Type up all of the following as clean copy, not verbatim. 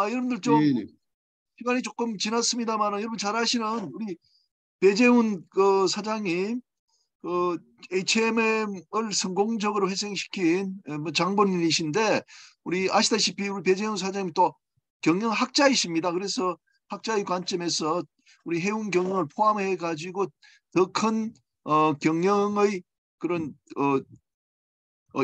여러분들 좀 네네. 시간이 조금 지났습니다만 여러분 잘 아시는 우리 배재훈 사장님 HMM을 성공적으로 회생시킨 뭐 장본인이신데 우리 아시다시피 우리 배재훈 사장님 또 경영학자이십니다. 그래서 학자의 관점에서 우리 해운 경영을 포함해 가지고 더 큰 경영의 그런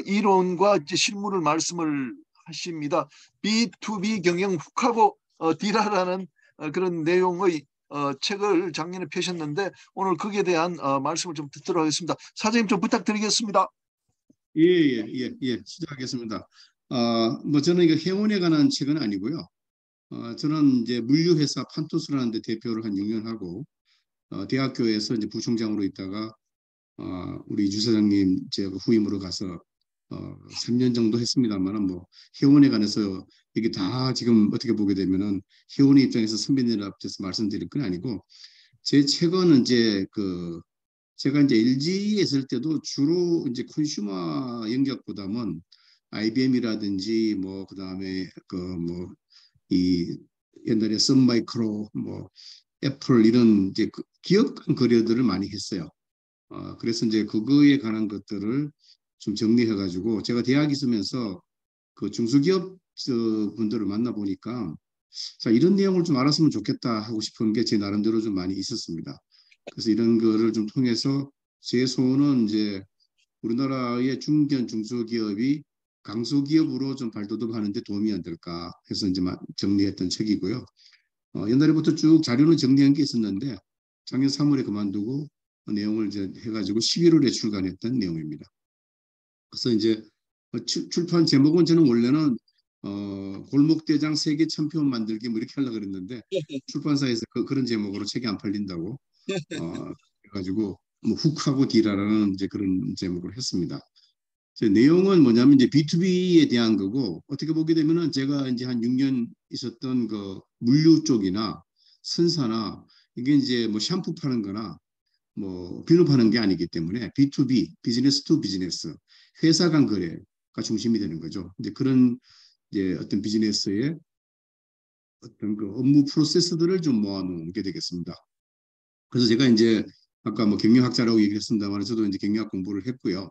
이론과 이제 실무를 말씀을 하십니다. B2B 경영 훅하고 D라라는 그런 내용의 책을 작년에 펴셨는데 오늘 거기에 대한 말씀을 좀 듣도록 하겠습니다. 사장님 좀 부탁드리겠습니다. 시작하겠습니다. 뭐 저는 이거 해운에 관한 책은 아니고요. 저는 이제 물류회사 판토스라는 데 대표를 한 6년 하고 대학교에서 이제 부총장으로 있다가 우리 주 사장님 제가 후임으로 가서 3년 정도 했습니다만은 뭐 해운에 관해서 이게 다 지금 어떻게 보게 되면은 해운의 입장에서 선배님 앞에서 말씀드릴 건 아니고 제 책은 이제 제가 이제 LG에 있을 때도 주로 이제 컨슈머 영역보다는 IBM이라든지 뭐 그다음에 이 옛날에 선마이크로 뭐 애플 이런 이제 기업 간 거래들을 많이 했어요. 그래서 이제 그거에 관한 것들을 좀 정리해가지고 제가 대학 있으면서 그 중소기업 분들을 만나보니까 자, 이런 내용을 좀 알았으면 좋겠다 하고 싶은 게 제 나름대로 좀 많이 있었습니다. 그래서 이런 거를 좀 통해서 제 소원은 이제 우리나라의 중견 중소기업이 강소기업으로 좀 발돋움하는 데 도움이 안 될까 해서 이제 정리했던 책이고요. 옛날에부터 쭉 자료는 정리한 게 있었는데 작년 3월에 그만두고 내용을 이제 해가지고 11월에 출간했던 내용입니다. 그래서 이제 출판 제목은 저는 원래는 골목대장 세계 챔피언 만들기 뭐 이렇게 하려고 그랬는데 출판사에서 그런 제목으로 책이 안 팔린다고 해가지고 뭐 훅하고 디라라는 이제 그런 제목을 했습니다. 내용은 뭐냐면 이제 B2B에 대한 거고 어떻게 보게 되면은 제가 이제 한 6년 있었던 그 물류 쪽이나 선사나 이게 이제 뭐 샴푸 파는 거나 뭐 비누 파는 게 아니기 때문에 B2B 비즈니스 투 비즈니스 회사 간 거래가 중심이 되는 거죠. 이제 그런 이제 어떤 비즈니스의 어떤 그 업무 프로세스들을 좀 모아놓은 게 되겠습니다. 그래서 제가 이제 아까 뭐 경영학자라고 얘기했습니다만 저도 이제 경영학 공부를 했고요.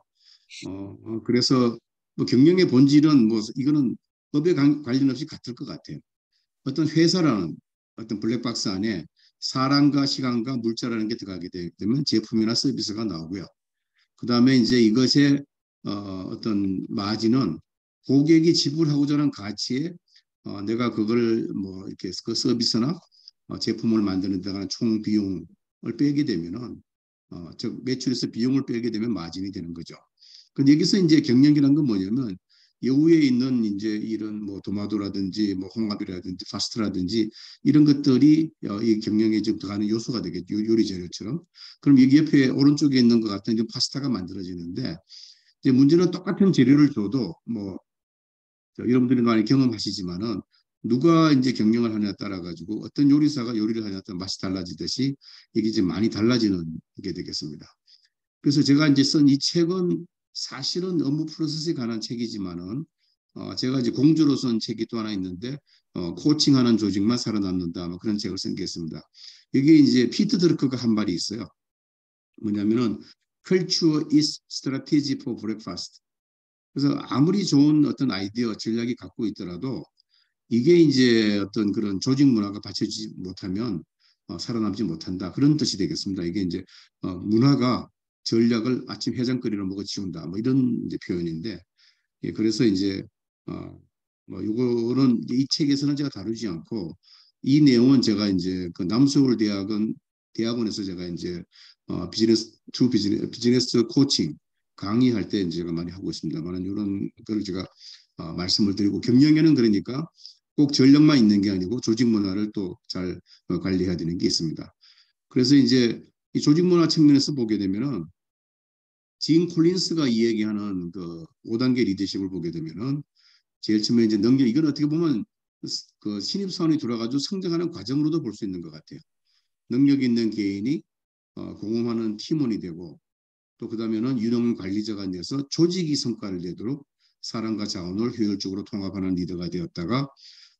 그래서 뭐 경영의 본질은 뭐 이거는 법에 관련 없이 같을 것 같아요. 어떤 회사라는 어떤 블랙박스 안에 사람과 시간과 물자라는 게 들어가게 되면 제품이나 서비스가 나오고요. 그 다음에 이제 이것의 어떤 마진은 고객이 지불하고자 하는 가치에 내가 그걸 뭐 이렇게 그 서비스나 제품을 만드는 데 관한 총 비용을 빼게 되면은 즉 매출에서 비용을 빼게 되면 마진이 되는 거죠. 근데 여기서 이제 경영이라는 건 뭐냐면 여우에 있는 이제 이런 뭐 도마도라든지 뭐 홍합이라든지 파스타라든지 이런 것들이 이 경영에 좀 들어가는 요소가 되겠죠. 요리 재료처럼. 그럼 여기 옆에 오른쪽에 있는 것 같은 이제 파스타가 만들어지는데 이제 문제는 똑같은 재료를 줘도 뭐 여러분들이 많이 경험하시지만은 누가 이제 경영을 하냐에 따라 가지고 어떤 요리사가 요리를 하냐에 따라 맛이 달라지듯이 이게 이제 많이 달라지는 게 되겠습니다. 그래서 제가 이제 쓴 이 책은 사실은 업무 프로세스에 관한 책이지만은 제가 이제 공주로 쓴 책이 또 하나 있는데 코칭하는 조직만 살아남는다 뭐 그런 책을 쓴 게 있습니다. 여기 이제 피트 드러커가 한 말이 있어요. 뭐냐면은 Culture is strategy for breakfast. 그래서 아무리 좋은 어떤 아이디어 전략이 갖고 있더라도 이게 이제 어떤 그런 조직 문화가 받쳐지지 못하면 살아남지 못한다. 그런 뜻이 되겠습니다. 이게 이제 문화가 전략을 아침 해장거리로 먹어 치운다. 뭐 이런 이제 표현인데, 예, 그래서 이제 뭐 요거는 이 책에서는 제가 다루지 않고 이 내용은 제가 이제 그 남서울 대학원에서 제가 이제 비즈니스 코칭 강의할 때 이제 제가 많이 하고 있습니다만 이런 걸 제가 말씀을 드리고 경영에는 그러니까 꼭 전력만 있는 게 아니고 조직 문화를 또 잘 관리해야 되는 게 있습니다. 그래서 이제 이 조직 문화 측면에서 보게 되면은 진 콜린스가 이야기하는 그 5단계 리더십을 보게 되면은 제일 처음에 이제 능력 이건 어떻게 보면 그 신입사원이 들어가지고 성장하는 과정으로도 볼 수 있는 것 같아요. 능력 있는 개인이 공헌하는 팀원이 되고 또 그다음에는 유능 관리자가 돼서 조직이 성과를 내도록 사람과 자원을 효율적으로 통합하는 리더가 되었다가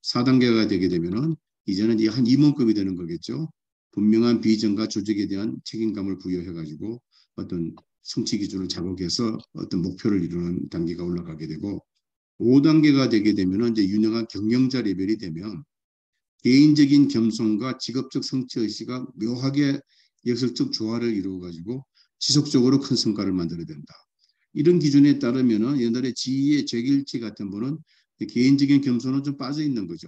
4단계가 되게 되면은 이제는 이제 한 임원급이 되는 거겠죠. 분명한 비전과 조직에 대한 책임감을 부여해가지고 어떤 성취 기준을 작업해서 어떤 목표를 이루는 단계가 올라가게 되고 5단계가 되게 되면은 이제 유능한 경영자 레벨이 되면 개인적인 겸손과 직업적 성취의식이 묘하게 역설적 조화를 이루어가지고 지속적으로 큰 성과를 만들어야 된다. 이런 기준에 따르면은 옛날에 지희의 죄길치 같은 분은 개인적인 겸손은 좀 빠져 있는 거죠.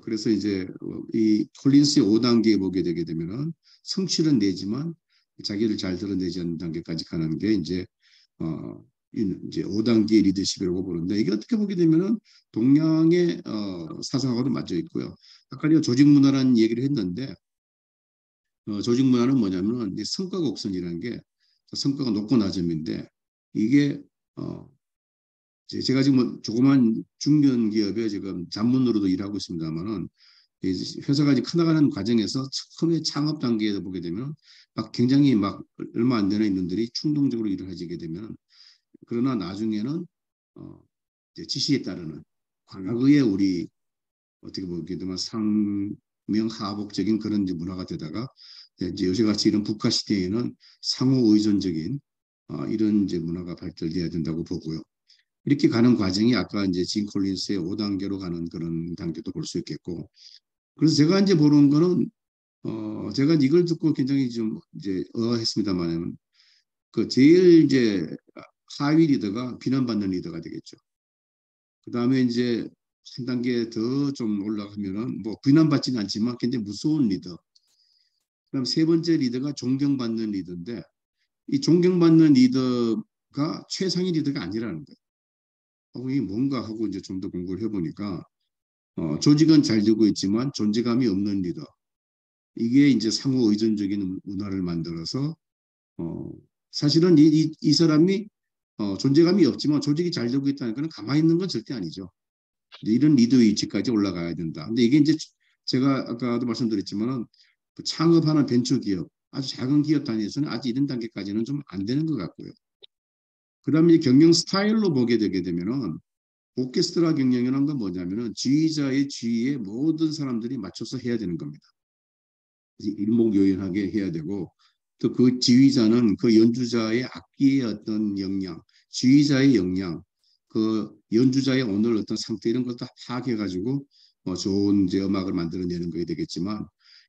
그래서 이제 이 콜린스의 5단계에 보게 되게 되면은 성취는 내지만 자기를 잘 드러내지 않는 단계까지 가는 게 이제 5단계 리더십이라고 보는데 이게 어떻게 보게 되면은 동양의 사상하고도 맞아 있고요. 아까 제가 조직 문화라는 얘기를 했는데 조직 문화는 뭐냐면은 성과 곡선이라는 게 성과가 높고 낮음인데 이게 제가 지금 뭐 조그만 중견 기업에 지금 자문으로도 일하고 있습니다만은 회사가 이제 커나가는 과정에서 처음에 창업 단계에 보게 되면 막 굉장히 막 얼마 안 되는 인원들이 충동적으로 일을 하게 되면 그러나 나중에는 이제 지시에 따르는 과거의 우리 어떻게 보게 되면 상명하복적인 그런 이제 문화가 되다가 이제 요새같이 이런 국가 시대에는 상호 의존적인 이런 이제 문화가 발달돼야 된다고 보고요. 이렇게 가는 과정이 아까 이제 진 콜린스의 5단계로 가는 그런 단계도 볼 수 있겠고. 그래서 제가 이제 보는 거는 제가 이걸 듣고 굉장히 좀 이제 의아했습니다만 그 제일 이제 하위 리더가 비난받는 리더가 되겠죠. 그 다음에 이제 한 단계 더 좀 올라가면은 뭐 비난받지는 않지만 굉장히 무서운 리더. 그다음 세 번째 리더가 존경받는 리더인데 이 존경받는 리더가 최상위 리더가 아니라는 거예요. 이게 뭔가 하고 이제 좀 더 공부를 해보니까 조직은 잘 되고 있지만 존재감이 없는 리더. 이게 이제 상호 의존적인 문화를 만들어서 사실은 이 사람이 존재감이 없지만 조직이 잘 되고 있다는 건 가만히 있는 건 절대 아니죠. 이런 리더 위치까지 올라가야 된다. 근데 이게 이제 제가 아까도 말씀드렸지만은 그 창업하는 벤처기업, 아주 작은 기업 단위에서는 아직 이런 단계까지는 좀 안 되는 것 같고요. 그 다음에 경영 스타일로 보게 되게 되면은 오케스트라 경영이라는 건 뭐냐면은 지휘자의 지휘에 모든 사람들이 맞춰서 해야 되는 겁니다. 일목요연하게 해야 되고 또 그 지휘자는 그 연주자의 악기의 어떤 역량, 지휘자의 역량, 그 연주자의 오늘 어떤 상태 이런 것도 파악해가지고 좋은 이제 음악을 만들어내는 거게 되겠지만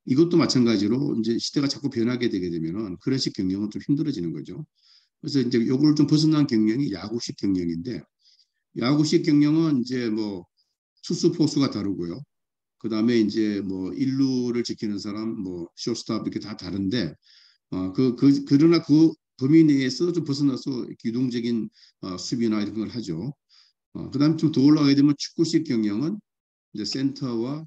이것도 마찬가지로 이제 시대가 자꾸 변하게 되게 되면은 그런 식 경영은 좀 힘들어지는 거죠. 그래서 이제 요걸 좀 벗어난 경영이 야구식 경영인데 야구식 경영은 이제 뭐 투수 포수가 다르고요. 그 다음에 이제 뭐 일루를 지키는 사람, 뭐 쇼스탑 이렇게 다 다른데 그러나 그 범위 내에서 좀 벗어나서 기동적인 수비나 이런 걸 하죠. 그다음에 좀 더 올라가게 되면 축구식 경영은 이제 센터와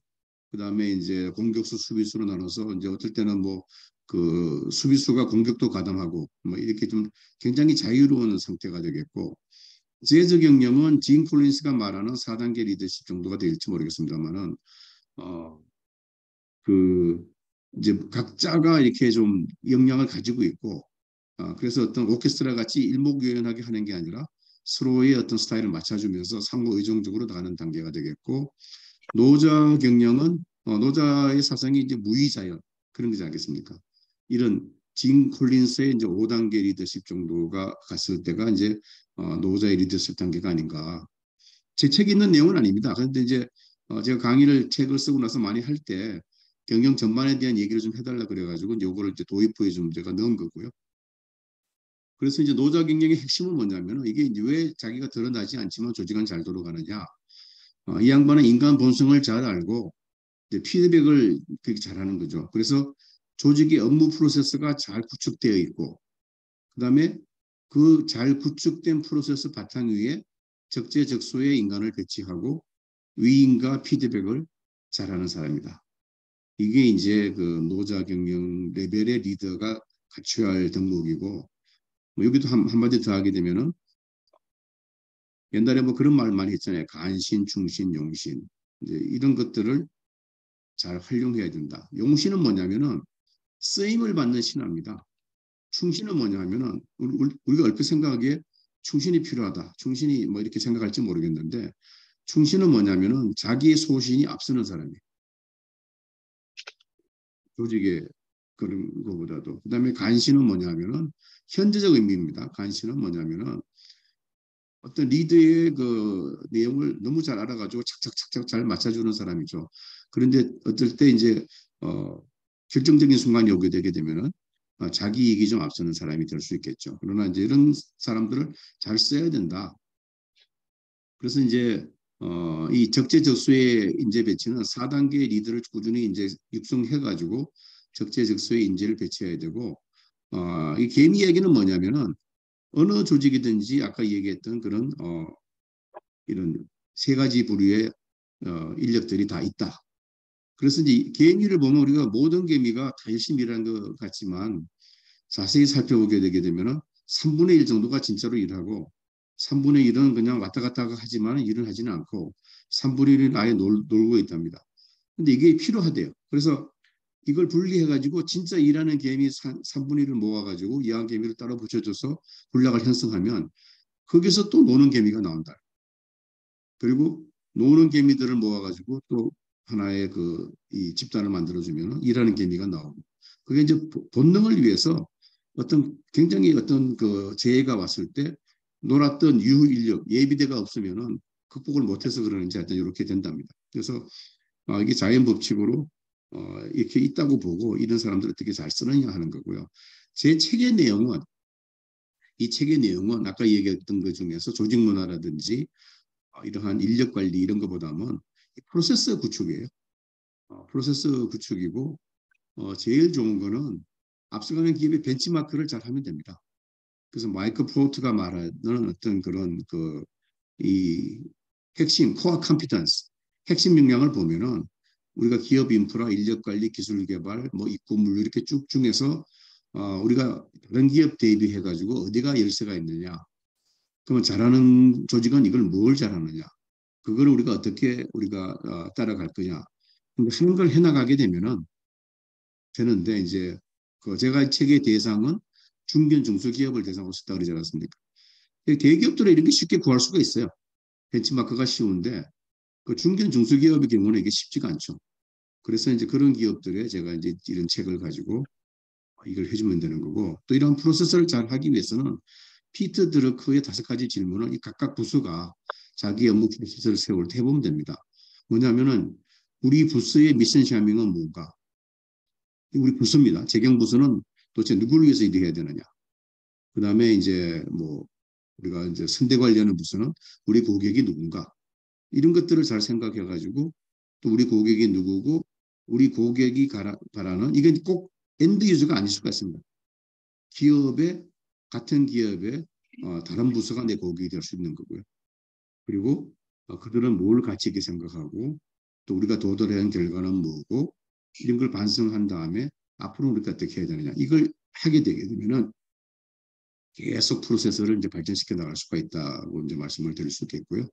그다음에 이제 공격수 수비수로 나눠서 이제 어떨 때는 뭐 그 수비수가 공격도 가담하고 뭐 이렇게 좀 굉장히 자유로운 상태가 되겠고 재즈 경영은 진 콜린스가 말하는 4단계 리더십 정도가 될지 모르겠습니다만은 그 이제 각자가 이렇게 좀 역량을 가지고 있고 그래서 어떤 오케스트라 같이 일목요연하게 하는 게 아니라 서로의 어떤 스타일을 맞춰주면서 상호 의존적으로 나가는 단계가 되겠고 노자 경영은 노자의 사상이 이제 무의자연 그런 거지 않겠습니까? 이런 진 콜린스의 이제 5단계 리더십 정도가 갔을 때가 이제 노자의 리더십 단계가 아닌가. 제 책에 있는 내용은 아닙니다. 그런데 이제 제가 강의를 책을 쓰고 나서 많이 할 때 경영 전반에 대한 얘기를 좀 해달라 그래가지고 요거를 이제 도입부에 좀 제가 넣은 거고요. 그래서 이제 노자 경영의 핵심은 뭐냐면 이게 이제 왜 자기가 드러나지 않지만 조직은 잘 돌아가느냐. 이 양반은 인간 본성을 잘 알고 이제 피드백을 그렇게 잘하는 거죠. 그래서 조직의 업무 프로세스가 잘 구축되어 있고 그다음에 그 잘 구축된 프로세스 바탕 위에 적재적소의 인간을 배치하고 위임과 피드백을 잘하는 사람이다. 이게 이제 그 노자 경영 레벨의 리더가 갖춰야 할 덕목이고 뭐 여기도 한마디 더 하게 되면은 옛날에 뭐 그런 말 많이 했잖아요. 간신, 충신, 용신. 이제 이런 것들을 잘 활용해야 된다. 용신은 뭐냐면은 쓰임을 받는 신화입니다. 충신은 뭐냐면은 우리가 얼핏 생각하기에 충신이 필요하다. 충신이 뭐 이렇게 생각할지 모르겠는데 충신은 뭐냐면은 자기의 소신이 앞서는 사람이에요. 조직의 그런 것보다도. 그다음에 간신은 뭐냐면은 현재적 의미입니다. 간신은 뭐냐면은 어떤 리드의 그 내용을 너무 잘 알아가지고 착착착착 잘 맞춰주는 사람이죠. 그런데 어떨 때 이제 결정적인 순간이 오게 되게 되면은 자기 이익이 좀 앞서는 사람이 될 수 있겠죠. 그러나 이제 이런 사람들을 잘 써야 된다. 그래서 이제 이 적재적소의 인재 배치는 4단계 리더를 꾸준히 이제 육성해가지고 적재적소의 인재를 배치해야 되고 이 개미 이야기는 뭐냐면은 어느 조직이든지 아까 얘기했던 그런 이런 세 가지 부류의 인력들이 다 있다. 그래서 이제 개미를 보면 우리가 모든 개미가 다 열심히 일하는 것 같지만 자세히 살펴보게 되게 되면은 3분의 1 정도가 진짜로 일하고 3분의 1은 그냥 왔다 갔다 하지만 일을 하지는 않고 3분의 1은 아예 놀고 있답니다. 근데 이게 필요하대요. 그래서 이걸 분리해가지고 진짜 일하는 개미 3분의 1을 모아가지고 이한 개미를 따로 붙여줘서 군락을 형성하면 거기서 또 노는 개미가 나온다. 그리고 노는 개미들을 모아가지고 또 하나의 이 집단을 만들어주면 일하는 개미가 나오고 그게 이제 본능을 위해서 어떤 굉장히 어떤 그 재해가 왔을 때 놀았던 유후 인력 예비대가 없으면은 극복을 못해서 그러는지 하여튼 이렇게 된답니다. 그래서 이게 자연 법칙으로 이렇게 있다고 보고 이런 사람들 어떻게 잘 쓰느냐 하는 거고요. 제 책의 내용은 이 책의 내용은 아까 얘기했던 것 중에서 조직 문화라든지 이러한 인력 관리 이런 것보다는 프로세스 구축이에요. 프로세스 구축이고 제일 좋은 거는 앞서가는 기업의 벤치마크를 잘 하면 됩니다. 그래서 마이클 프로트가 말하는 어떤 그런 이 핵심 코어 컴피턴스 핵심 역량을 보면은 우리가 기업 인프라, 인력 관리, 기술 개발, 뭐 입구 물류 이렇게 쭉 중에서 우리가 다른 기업 대비해 가지고 어디가 열쇠가 있느냐. 그러면 잘하는 조직은 이걸 뭘 잘하느냐. 그걸 우리가 어떻게 우리가 따라갈 거냐. 근데 하는 걸 해나가게 되면은 되는데 이제 제가 책의 대상은 중견 중소기업을 대상으로 썼다 그러지 않았습니까? 대기업들은 이런 게 쉽게 구할 수가 있어요. 벤치마크가 쉬운데 그 중견 중소기업의 경우는 이게 쉽지가 않죠. 그래서 이제 그런 기업들에 제가 이제 이런 책을 가지고 이걸 해주면 되는 거고 또 이런 프로세스를 잘 하기 위해서는 피터 드러크의 5가지 질문을 이 각각 부서가 자기 업무 프로세스를 세울 때 해보면 됩니다. 뭐냐면은 우리 부서의 미션 샤밍은 뭔가? 우리 부서입니다. 재경부서는 도대체 누구를 위해서 일을 해야 되느냐? 그 다음에 이제 뭐 우리가 이제 선대 관리하는 부서는 우리 고객이 누군가? 이런 것들을 잘 생각해가지고 또 우리 고객이 누구고 우리 고객이 바라는 이건 꼭 엔드 유저가 아닐 수가 있습니다. 같은 기업의 다른 부서가 내 고객이 될 수 있는 거고요. 그리고 그들은 뭘 가치 있게 생각하고 또 우리가 도달한 결과는 뭐고 이런 걸 반성한 다음에 앞으로 우리가 어떻게 해야 되느냐 이걸 하게 되게 되면은 계속 프로세스를 이제 발전시켜 나갈 수가 있다고 이제 말씀을 드릴 수 있겠고요.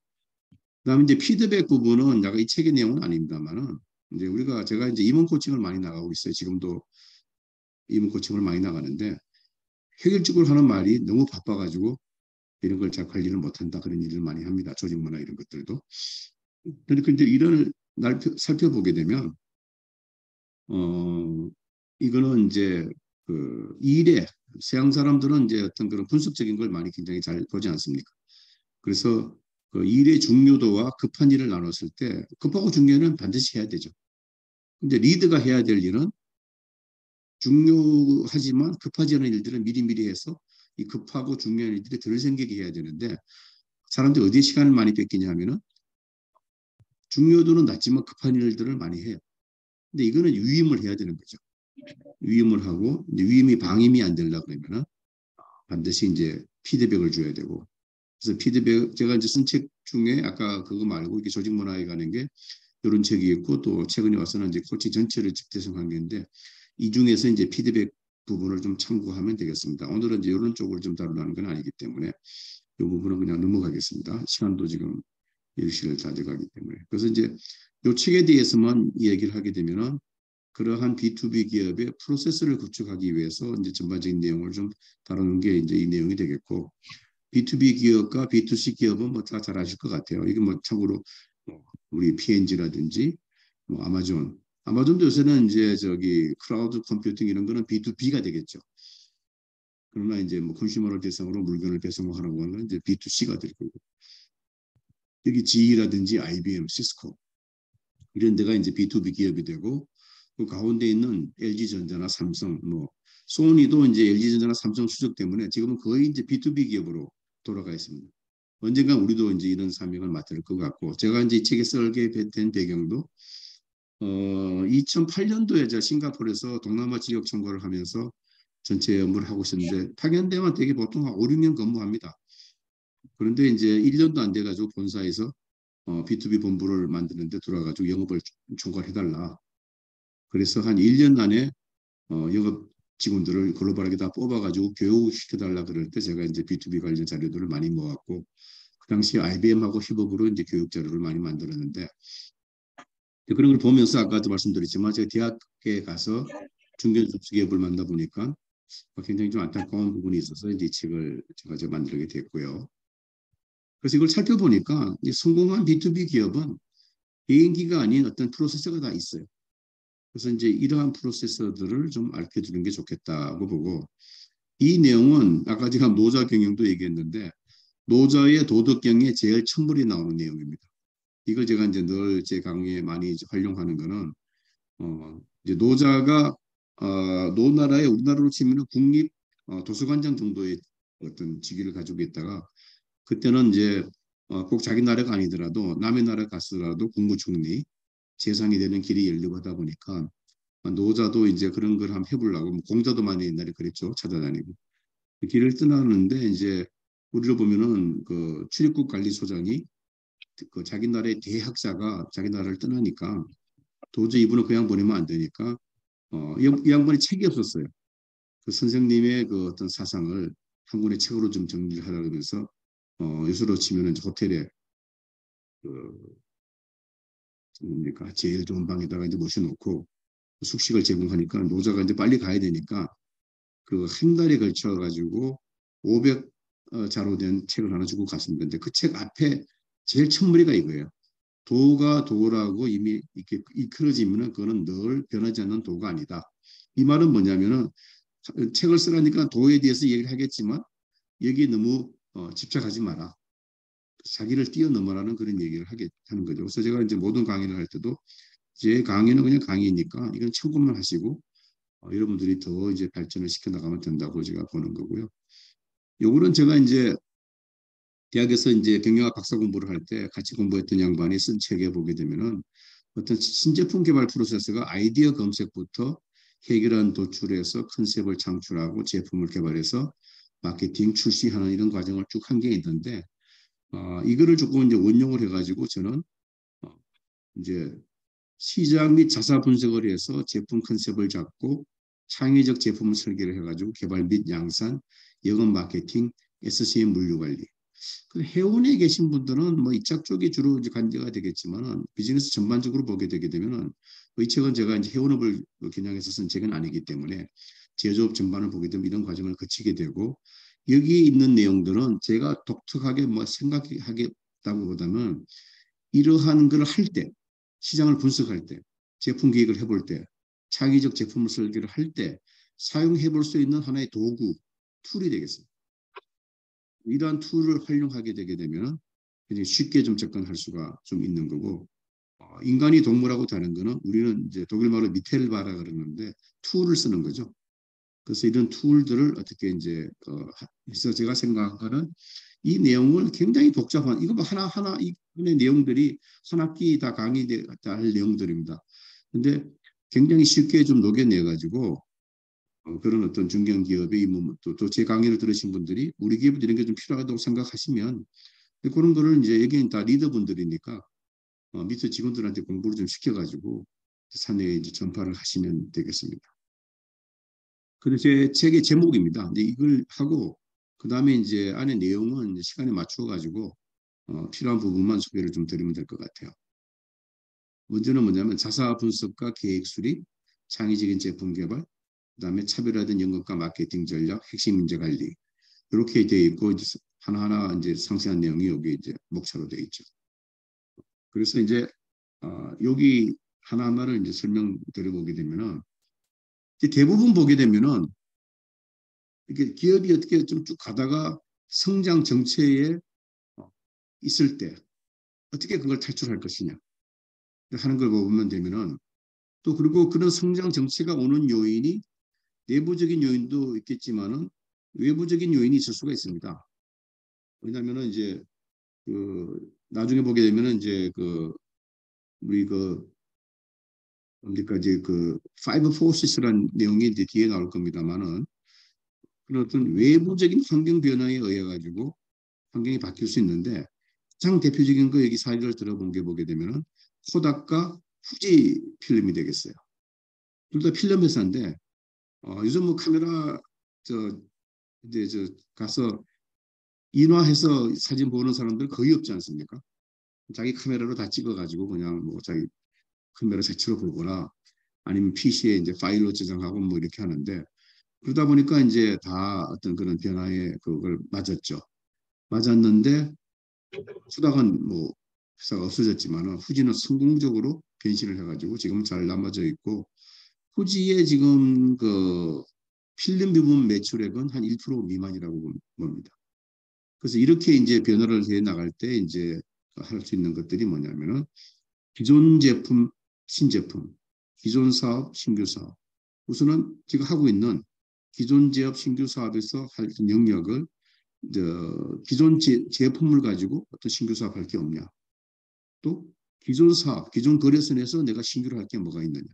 그다음에 이제 피드백 부분은 약간 이 책의 내용은 아닙니다만은 이제 제가 이제 임원 코칭을 많이 나가고 있어요. 지금도 임원 코칭을 많이 나가는데 획일적으로 하는 말이 너무 바빠가지고 이런 걸 잘 관리를 못한다 그런 일을 많이 합니다. 조직 문화 이런 것들도. 그런데 이제 이런 날 살펴보게 되면 이거는 이제 일에 서양 사람들은 이제 어떤 그런 분석적인 걸 많이 굉장히 잘 보지 않습니까? 그래서 일의 중요도와 급한 일을 나눴을 때 급하고 중요한 일은 반드시 해야 되죠. 근데 리드가 해야 될 일은 중요하지만 급하지 않은 일들은 미리미리 해서 이 급하고 중요한 일들이 덜 생기게 해야 되는데 사람들이 어디에 시간을 많이 뺏기냐 하면은 중요도는 낮지만 급한 일들을 많이 해요. 근데 이거는 위임을 해야 되는 거죠. 위임을 하고 이제 위임이 방임이 안 되려고 그러면은 반드시 이제 피드백을 줘야 되고 그래서 피드백 제가 이제 쓴 책 중에 아까 그거 말고 이렇게 조직 문화에 가는 게 이런 책이 있고 또 최근에 와서는 이제 코칭 전체를 집대성한 게인데 이 중에서 이제 피드백 부분을 좀 참고하면 되겠습니다. 오늘은 이제 이런 쪽을 좀 다루려는 건 아니기 때문에 이 부분은 그냥 넘어가겠습니다. 시간도 지금 10시를 다 돼가기 때문에. 그래서 이제 이 책에 대해서만 얘기를 하게 되면은 그러한 B2B 기업의 프로세스를 구축하기 위해서 이제 전반적인 내용을 좀 다루는 게 이제 이 내용이 되겠고 B2B 기업과 B2C 기업은 뭐 다 잘 아실 것 같아요. 이게 뭐 참고로 우리 P&G라든지 뭐 아마존도 요새는 이제 저기 클라우드 컴퓨팅 이런 거는 B2B가 되겠죠. 그러나 이제 뭐 컨슈머를 대상으로 물건을 배송하라고 하는 이제 B2C가 될 거고. 여기 GE라든지 IBM, 시스코 이런 데가 이제 B2B 기업이 되고 그 가운데 있는 LG전자나 삼성, 뭐 소니도 이제 LG전자나 삼성 수적 때문에 지금은 거의 이제 B2B 기업으로 돌아가 있습니다. 언젠가 우리도 이제 이런 사명을 맡을 것 같고 제가 이제 이 책에 쓰게 된 배경도 2008년도에 제가 싱가포르에서 동남아 지역 청구를 하면서 전체 업무를 하고 있었는데 파견되면 되게 보통 한 5, 6년 근무합니다. 그런데 이제 1년도 안 돼가지고 본사에서 B2B 본부를 만드는데 들어와가지고 영업을 총괄해달라. 그래서 한 1년 안에 영업 직원들을 글로벌하게 다 뽑아가지고 교육시켜달라 그럴 때 제가 이제 B2B 관련 자료들을 많이 모았고 그 당시 IBM하고 협업으로 이제 교육 자료를 많이 만들었는데 그런 걸 보면서 아까도 말씀드렸지만 제가 대학에 가서 중견접수기업을 만나보니까 굉장히 좀 안타까운 부분이 있어서 이제 이 책을 제가 만들게 됐고요. 그래서 이걸 살펴보니까 성공한 B2B 기업은 개인기가 아닌 어떤 프로세서가 다 있어요. 그래서 이제 이러한 프로세서들을 좀 알려주는 게 좋겠다고 보고 이 내용은 아까 제가 노자 경영도 얘기했는데 노자의 도덕경에 제일 첫물이 나오는 내용입니다. 이걸 제가 이제 늘 제 강의에 많이 이제 활용하는 거는 이제 노자가 노나라에 우리나라로 치면 국립 도서관장 정도의 어떤 직위를 가지고 있다가 그때는 이제 꼭 자기 나라가 아니더라도 남의 나라 갔더라도 국무총리 재상이 되는 길이 열리고 하다 보니까 노자도 이제 그런 걸 한번 해보려고 뭐 공자도 많이 옛날에 그랬죠. 찾아다니고 그 길을 떠나는데 이제 우리를 보면은 그 출입국 관리소장이 그 자기 나라의 대학자가 자기 나라를 떠나니까 도저히 이분을 그냥 보내면 안 되니까 이 양반이 책이 없었어요. 그 선생님의 그 어떤 사상을 한 권의 책으로 좀 정리를 하라 그러면서 요새로 치면은 호텔에 그 뭡니까 제일 좋은 방에다가 이제 모셔놓고 숙식을 제공하니까 노자가 이제 빨리 가야 되니까 그 한 달에 걸쳐 가지고 500 자로 된 책을 하나 주고 갔습니다. 근데 그 책 앞에 제일 첫무리가 이거예요. 도가 도라고 이미 이렇게 이끌어지면은 그거는 늘 변하지 않는 도가 아니다. 이 말은 뭐냐면은 책을 쓰라니까 도에 대해서 얘기를 하겠지만 여기에 너무 집착하지 마라. 자기를 뛰어넘어라는 그런 얘기를 하는 거죠. 그래서 제가 이제 모든 강의를 할 때도 제 강의는 그냥 강의니까 이건 참고만 하시고 여러분들이 더 이제 발전을 시켜 나가면 된다고 제가 보는 거고요. 요거는 제가 이제 대학에서 이제 경영학 박사 공부를 할 때 같이 공부했던 양반이 쓴 책에 보게 되면은 어떤 신제품 개발 프로세스가 아이디어 검색부터 해결안 도출해서 컨셉을 창출하고 제품을 개발해서 마케팅 출시하는 이런 과정을 쭉 한 게 있는데 이거를 조금 이제 원용을 해가지고 저는 이제 시장 및 자사 분석을 해서 제품 컨셉을 잡고 창의적 제품 설계를 해가지고 개발 및 양산, 영업 마케팅, SCM 물류 관리. 해운에 계신 분들은 뭐 이쪽 쪽이 주로 이제 관계가 되겠지만은 비즈니스 전반적으로 보게 되게 되면은 이 책은 제가 이제 해운업을 겨냥해서 쓴 책은 아니기 때문에 제조업 전반을 보게 되면 이런 과정을 거치게 되고 여기에 있는 내용들은 제가 독특하게 뭐 생각하겠다고보다는 이러한 걸 할 때, 시장을 분석할 때, 제품 기획을 해볼 때, 창의적 제품을 설계를 할 때 사용해 볼 수 있는 하나의 도구, 툴이 되겠습니다. 이러한 툴을 활용하게 되게 되면 굉장히 쉽게 좀 접근할 수가 좀 있는 거고 인간이 동물하고 다른 거는 우리는 이제 독일말로 미텔바라 그러는데 툴을 쓰는 거죠. 그래서 이런 툴들을 어떻게 이제 그래서 제가 생각한 거는 이 내용을 굉장히 복잡한 이거 뭐 하나하나 이분의 내용들이 한 학기 다 강의할 내용들입니다. 근데 굉장히 쉽게 좀 녹여내 가지고 그런 어떤 중견기업의 임무 또 제 강의를 들으신 분들이 우리 기업에 이런 게 좀 필요하다고 생각하시면 그런 거를 이제 여기는 다 리더분들이니까 밑에 직원들한테 공부를 좀 시켜가지고 사내에 이제 전파를 하시면 되겠습니다. 근데 제 책의 제목입니다. 근데 이걸 하고 그 다음에 이제 안에 내용은 시간에 맞추어 가지고 필요한 부분만 소개를 좀 드리면 될 것 같아요. 먼저는 뭐냐면 자사 분석과 계획 수립, 창의적인 제품 개발, 그다음에 차별화된 영업과 마케팅 전략, 핵심 문제 관리 이렇게 되어 있고 하나하나 이제 상세한 내용이 여기 이제 목차로 되어 있죠. 그래서 이제 여기 하나하나를 이제 설명드려 보게 되면은 이제 대부분 보게 되면은 이렇게 기업이 어떻게 좀 쭉 가다가 성장 정체에 있을 때 어떻게 그걸 탈출할 것이냐 하는 걸 보면 되면은 또 그리고 그런 성장 정체가 오는 요인이 내부적인 요인도 있겠지만은 외부적인 요인이 있을 수가 있습니다. 왜냐하면은 이제 그 나중에 보게 되면은 이제 그 우리 그 뭡니까 이제 그 five forces라는 내용이 이제 뒤에 나올 겁니다만은 그런 어떤 외부적인 환경 변화에 의해 가지고 환경이 바뀔 수 있는데 가장 대표적인 거 여기 사례를 들어본 게 보게 되면은 코닥과 후지 필름이 되겠어요. 둘 다 필름 회사인데 요즘 뭐 카메라 저 이제 저 가서 인화해서 사진 보는 사람들 거의 없지 않습니까? 자기 카메라로 다 찍어가지고 그냥 뭐 자기 카메라 자체로 보거나 아니면 PC에 이제 파일로 저장하고 뭐 이렇게 하는데 그러다 보니까 이제 다 어떤 그런 변화에 그걸 맞았죠. 맞았는데 후닥은 뭐 회사가 없어졌지만은 후지는 성공적으로 변신을 해가지고 지금 잘 남아져 있고 후지의 지금 그 필름 부분 매출액은 한 1% 미만이라고 봅니다. 그래서 이렇게 이제 변화를 해 나갈 때 이제 할 수 있는 것들이 뭐냐면은 기존 제품, 신제품, 기존 사업, 신규 사업. 우선은 지금 하고 있는 기존 제업, 신규 사업에서 할 영역을 기존 제품을 가지고 어떤 신규 사업 할 게 없냐. 또 기존 사업, 기존 거래선에서 내가 신규로 할 게 뭐가 있느냐.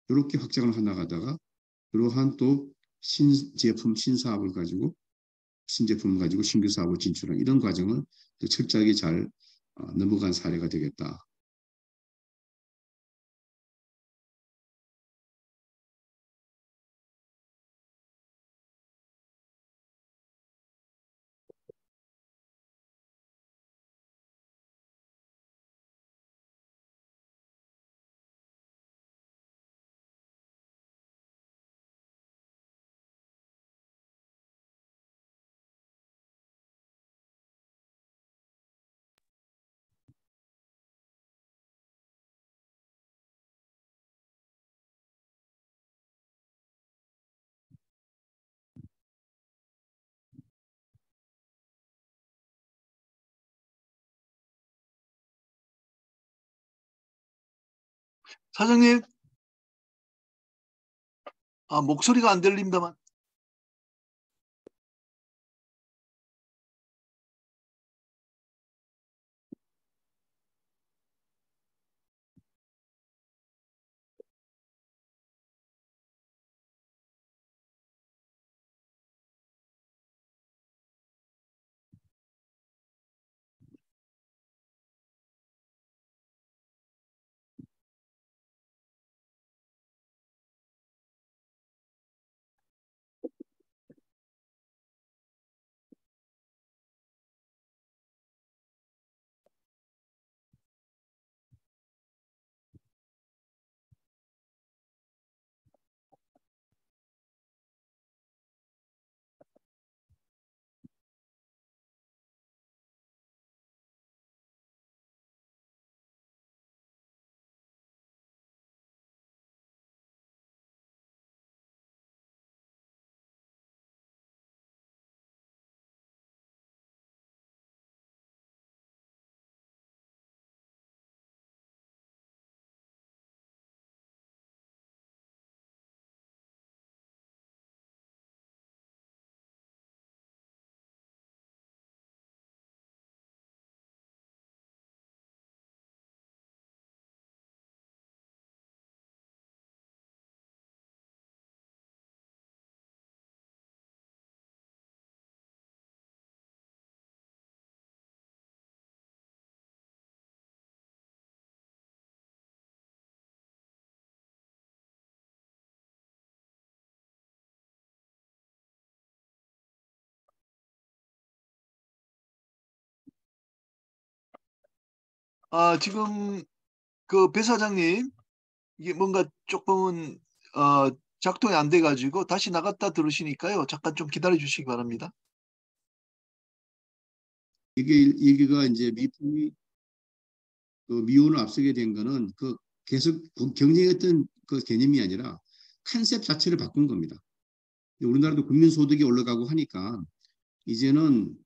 이렇게 확장을 해나가다가 그러한 또 신제품, 신사업을 가지고 신제품을 가지고 신규 사업을 진출한 이런 과정을 철저하게 잘 넘어간 사례가 되겠다. 사장님, 목소리가 안 들립니다만. 지금 그 배 사장님, 이게 뭔가 조금은 작동이 안 돼가지고 다시 나갔다 들으시니까요. 잠깐 좀 기다려 주시기 바랍니다. 이게가 이제 미풍이 그 미온을 앞서게 된 거는 그 계속 경쟁했던 그 개념이 아니라 컨셉 자체를 바꾼 겁니다. 우리나라도 국민소득이 올라가고 하니까 이제는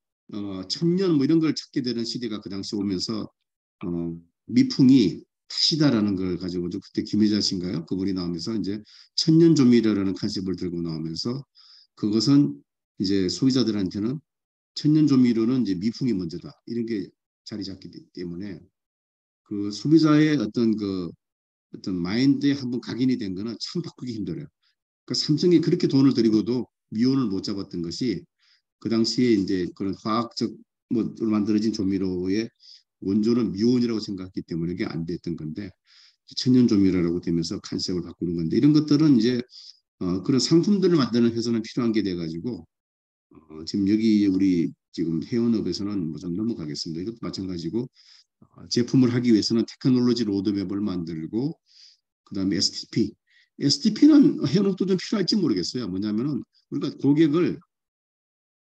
천년 뭐 이런 걸 찾게 되는 시대가 그 당시 오면서 미풍이 다시다라는 걸 가지고 그때 김혜자 씨인가요? 그분이 나오면서 이제 천년조미료라는 컨셉을 들고 나오면서 그것은 이제 소비자들한테는 천년조미료는 이제 미풍이 먼저다 이런 게 자리 잡기 때문에 그 소비자의 어떤 마인드에 한번 각인이 된 거는 참 바꾸기 힘들어요. 그러니까 삼성이 그렇게 돈을 들이고도 미온을 못 잡았던 것이 그 당시에 이제 그런 화학적 뭐 만들어진 조미료의 원조는 미온이라고 생각했기 때문에 이게 안 됐던 건데 천년 조미료라고 되면서 컨셉을 바꾸는 건데 이런 것들은 이제 그런 상품들을 만드는 회사는 필요한 게 돼가지고 지금 여기 우리 지금 회원업에서는 뭐 좀 넘어가겠습니다. 이것도 마찬가지고 제품을 하기 위해서는 테크놀로지 로드맵을 만들고 그다음에 STP는 회원업도 좀 필요할지 모르겠어요. 뭐냐면은 우리가 고객을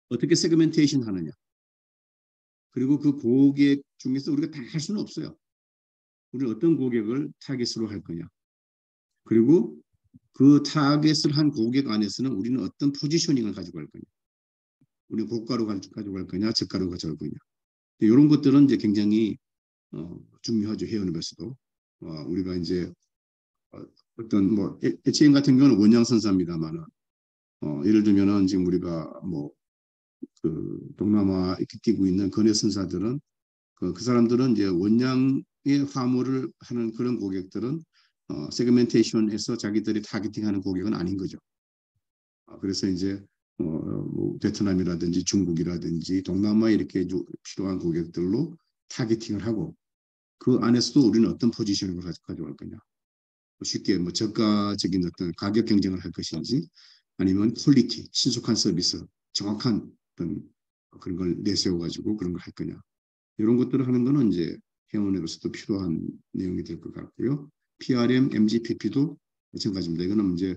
어떻게 세그멘테이션 하느냐. 그리고 그 고객 중에서 우리가 다 할 수는 없어요. 우리는 어떤 고객을 타겟으로 할 거냐. 그리고 그 타겟을 한 고객 안에서는 우리는 어떤 포지셔닝을 가지고 갈 거냐. 우리는 고가로 가지고 갈 거냐, 저가로 가져갈 거냐. 이런 것들은 이제 굉장히 중요하죠. 회원업에서도. 우리가 이제 어떤 뭐 HM 같은 경우는 원양선사입니다만은 예를 들면은 지금 우리가 뭐 그 동남아 이렇게 뛰고 있는 근해 선사들은 그 사람들은 이제 원양의 화물을 하는 그런 고객들은 세그멘테이션에서 자기들이 타겟팅하는 고객은 아닌 거죠. 그래서 이제 뭐 베트남이라든지 중국이라든지 동남아에 이렇게 필요한 고객들로 타겟팅을 하고 그 안에서도 우리는 어떤 포지셔닝을 가져갈 거냐. 쉽게 뭐 저가적인 어떤 가격 경쟁을 할 것인지 아니면 퀄리티, 신속한 서비스, 정확한 어떤 그런 걸 내세워가지고 그런 걸 할 거냐. 이런 것들을 하는 거는 이제 회원으로서도 필요한 내용이 될 것 같고요. PRM, MGPP도 마찬가지입니다. 이거는 이제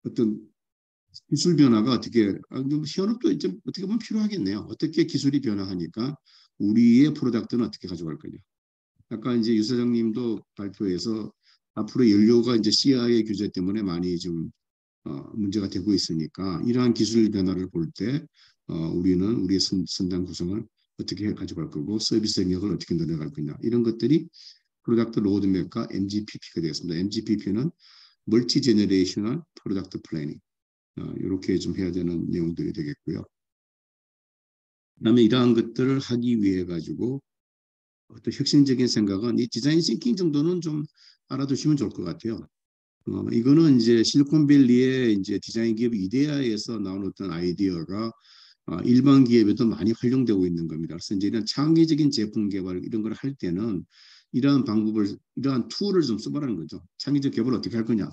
어떤 기술 변화가 어떻게 회원업도 이제 어떻게 보면 필요하겠네요. 어떻게 기술이 변화하니까 우리의 프로덕트는 어떻게 가져갈 거냐. 아까 이제 유 사장님도 발표에서 앞으로 연료가 이제 CI의 규제 때문에 많이 좀 문제가 되고 있으니까 이러한 기술 변화를 볼 때 우리는 우리의 선단 구성을 어떻게 가져갈 거고 서비스 영역을 어떻게 늘려갈 거냐 이런 것들이 프로덕트 로드맵과 MGPP가 되겠습니다. MGPP는 멀티 제너레이셔널 프로덕트 플래닝 이렇게 좀 해야 되는 내용들이 되겠고요. 그다음에 이러한 것들을 하기 위해 가지고 어떤 혁신적인 생각은 이 디자인 싱킹 정도는 좀 알아두시면 좋을 것 같아요. 이거는 이제 실리콘밸리의 이제 디자인 기업 이데아에서 나온 어떤 아이디어가 일반 기업에도 많이 활용되고 있는 겁니다. 그래서 이제 이런 창의적인 제품 개발 이런 걸 할 때는 이러한 방법을, 이러한 툴을 좀 써보라는 거죠. 창의적 개발을 어떻게 할 거냐.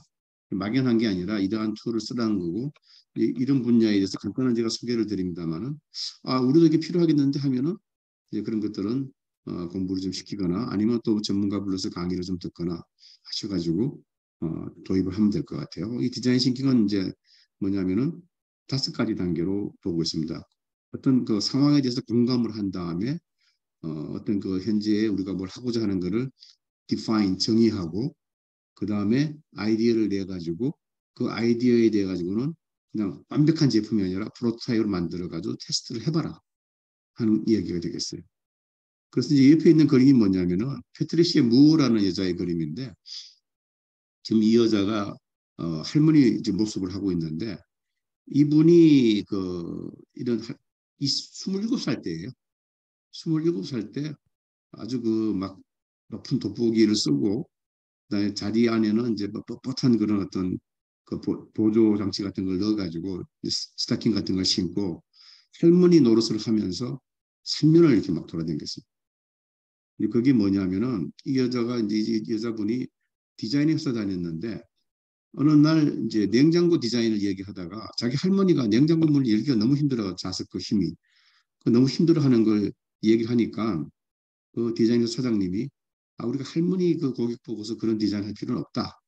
막연한 게 아니라 이러한 툴을 쓰라는 거고 이런 분야에 대해서 간단한 제가 소개를 드립니다만은 우리도 이게 필요하겠는데 하면은 이제 그런 것들은 공부를 좀 시키거나 아니면 또 전문가 불러서 강의를 좀 듣거나 하셔가지고 도입을 하면 될 것 같아요. 이 디자인 싱킹은 이제 뭐냐면은 5가지 단계로 보고 있습니다. 어떤 그 상황에 대해서 공감을 한 다음에 어떤 그 현재 우리가 뭘 하고자 하는 거를 define 정의하고 그 다음에 아이디어를 내 가지고 그 아이디어에 대해 가지고는 그냥 완벽한 제품이 아니라 프로토타입을 만들어 가지고 테스트를 해봐라 하는 이야기가 되겠어요. 그래서 이제 옆에 있는 그림이 뭐냐면은 패트리시아 무어라는 여자의 그림인데 지금 이 여자가 할머니 모습을 하고 있는데 이분이 이런 27살 때예요. 27살 때 아주 막 높은 돋보기를 쓰고 그다음에 자리 안에는 이제 뻣뻣한 그런 어떤 보조 장치 같은 걸 넣어가지고 스타킹 같은 걸 신고 할머니 노릇을 하면서 3년을 이렇게 막 돌아다녔습니다. 그게 뭐냐면은 이 여자가 이제 이 여자분이 디자인 회사 다녔는데 어느 날 이제 냉장고 디자인을 얘기하다가 자기 할머니가 냉장고 문을 열기가 너무 힘들어 자석 힘이 너무 힘들어하는 걸 얘기하니까 그 디자인 회사 사장님이 우리가 할머니 그 고객 보고서 그런 디자인 할 필요는 없다.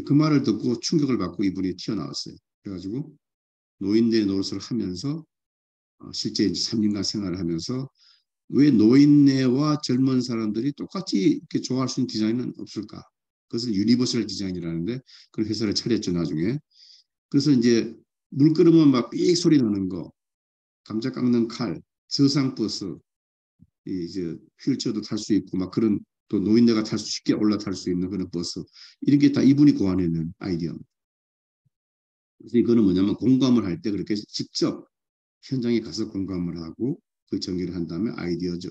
그 말을 듣고 충격을 받고 이분이 튀어나왔어요. 그래가지고 노인네 노릇을 하면서 실제 이제 3년간 생활을 하면서 왜 노인네와 젊은 사람들이 똑같이 이렇게 좋아할 수 있는 디자인은 없을까? 그것을 유니버설 디자인이라는데 그런 회사를 차렸죠, 나중에. 그래서 이제 물 끓으면 막 삑 소리 나는 거, 감자 깎는 칼, 저상버스, 이제 휠체어도 탈 수 있고 막 그런 또 노인네가 탈 수 쉽게 올라탈 수 있는 그런 버스 이런 게 다 이분이 고안해낸 아이디어입니다. 그래서 이거는 뭐냐면 공감을 할 때 그렇게 직접 현장에 가서 공감을 하고 그 전개를 한 다음에 아이디어죠.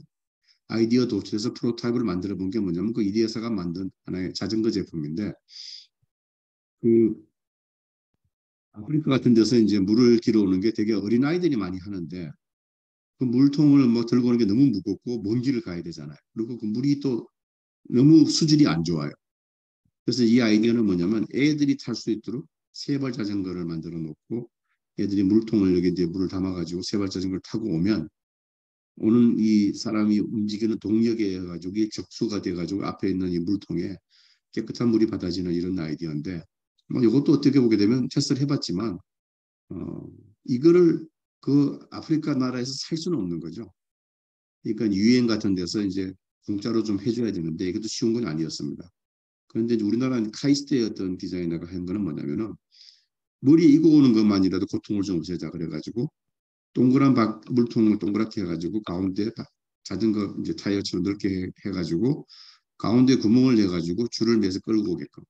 아이디어 도출해서 프로타입을 만들어 본 게 뭐냐면 그 이디 회사가 만든 하나의 자전거 제품인데 그 아프리카 같은 데서 이제 물을 길어오는 게 되게 어린 아이들이 많이 하는데 그 물통을 뭐 들고 오는 게 너무 무겁고 먼 길을 가야 되잖아요. 그리고 그 물이 또 너무 수질이 안 좋아요. 그래서 이 아이디어는 뭐냐면 애들이 탈 수 있도록 세발 자전거를 만들어 놓고 애들이 물통을 여기 이제 물을 담아가지고 세발 자전거를 타고 오면 오는 이 사람이 움직이는 동력에 해가지고 이게 적수가 돼가지고 앞에 있는 이 물통에 깨끗한 물이 받아지는 이런 아이디어인데 뭐 이것도 어떻게 보게 되면 테스트를 해봤지만 이거를 그 아프리카 나라에서 살 수는 없는 거죠. 그러니까 유엔 같은 데서 이제 공짜로 좀 해줘야 되는데 이것도 쉬운 건 아니었습니다. 그런데 이제 우리나라 카이스트의 어떤 디자이너가 한 거는 뭐냐면은 머리에 이고 오는 것만이라도 고통을 좀 없애자 그래가지고 동그란 물통을 동그랗게 해가지고 가운데 자전거 이제 타이어처럼 넓게 해가지고 가운데 구멍을 내가지고 줄을 매서 끌고 오게끔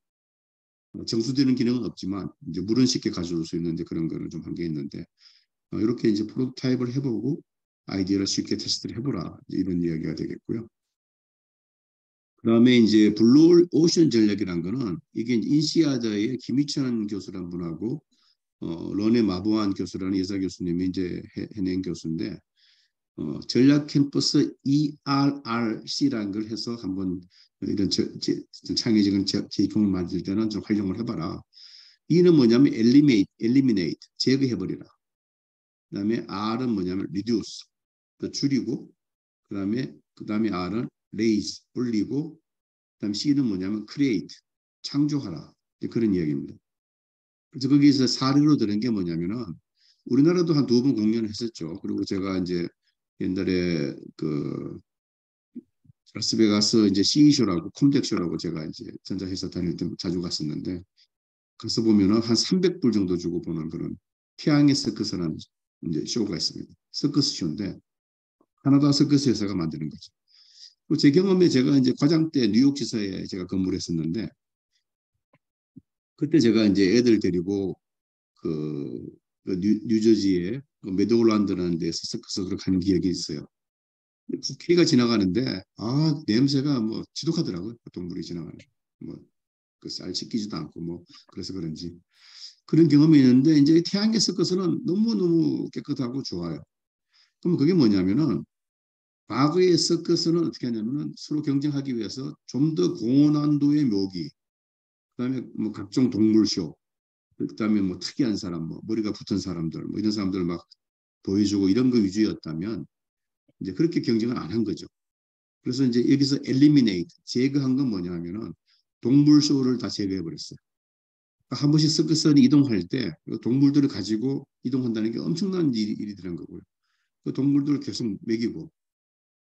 정수되는 기능은 없지만 이제 물은 쉽게 가져올 수 있는데 그런 거는 좀 한계 있는데 이렇게 이제 프로토타입을 해보고 아이디어를 쉽게 테스트를 해보라 이런 이야기가 되겠고요. 그다음에 이제 블루 오션 전략이란 거는 이게 인시아자의 김희천 교수란 분하고 런의 마보안 교수라는 여자 교수님이 이제 해낸 교수인데 전략 캠퍼스 ERRC라는 걸 해서 한번 이런 창의적인 제품을 만들 때는 좀 활용을 해봐라. E는 뭐냐면 eliminate, 제거해버리라. 그다음에 R은 뭐냐면 reduce, 더 줄이고, 그다음에 R은 raise, 올리고, 그다음 C는 뭐냐면 create, 창조하라. 그런 이야기입니다. 그래서 거기서 사례로 들은 게 뭐냐면은 우리나라도 한 2번 공연을 했었죠. 그리고 제가 이제 옛날에 그 라스베가스 이제 CE쇼라고 컴덱쇼라고 제가 이제 전자회사 다닐 때 자주 갔었는데 가서 보면은 한 300불 정도 주고 보는 그런 태양의 서커스라는 이제 쇼가 있습니다. 서커스 쇼인데 하나다 서커스 회사가 만드는 거죠. 그리고 제 경험에 제가 이제 과장 때 뉴욕 지사에 제가 근무를 했었는데 그때 제가 이제 애들 데리고 그 뉴저지에 그 메도울랜드라는 데서 서커스로 간 기억이 있어요. 국회가 지나가는데 냄새가 뭐 지독하더라고요. 동물이 지나가는 뭐그 쌀 씻기지도 않고 뭐 그래서 그런지 그런 경험이 있는데 이제 태양의 서커스는 너무너무 깨끗하고 좋아요. 그럼 그게 뭐냐면은 과거의 서커스는 어떻게 하냐면은 서로 경쟁하기 위해서 좀 더 고난도의 묘기 그다음에 뭐 각종 동물쇼 그다음에 뭐 특이한 사람 뭐 머리가 붙은 사람들 뭐 이런 사람들 막 보여주고 이런 거 위주였다면 이제 그렇게 경쟁을 안 한 거죠. 그래서 이제 여기서 eliminate, 제거한 건 뭐냐면은 동물 쇼를 다 제거해 버렸어요. 그러니까 한 번씩 서커스는 이동할 때 동물들을 가지고 이동한다는 게 엄청난 일이더란 거고요. 그 동물들을 계속 먹이고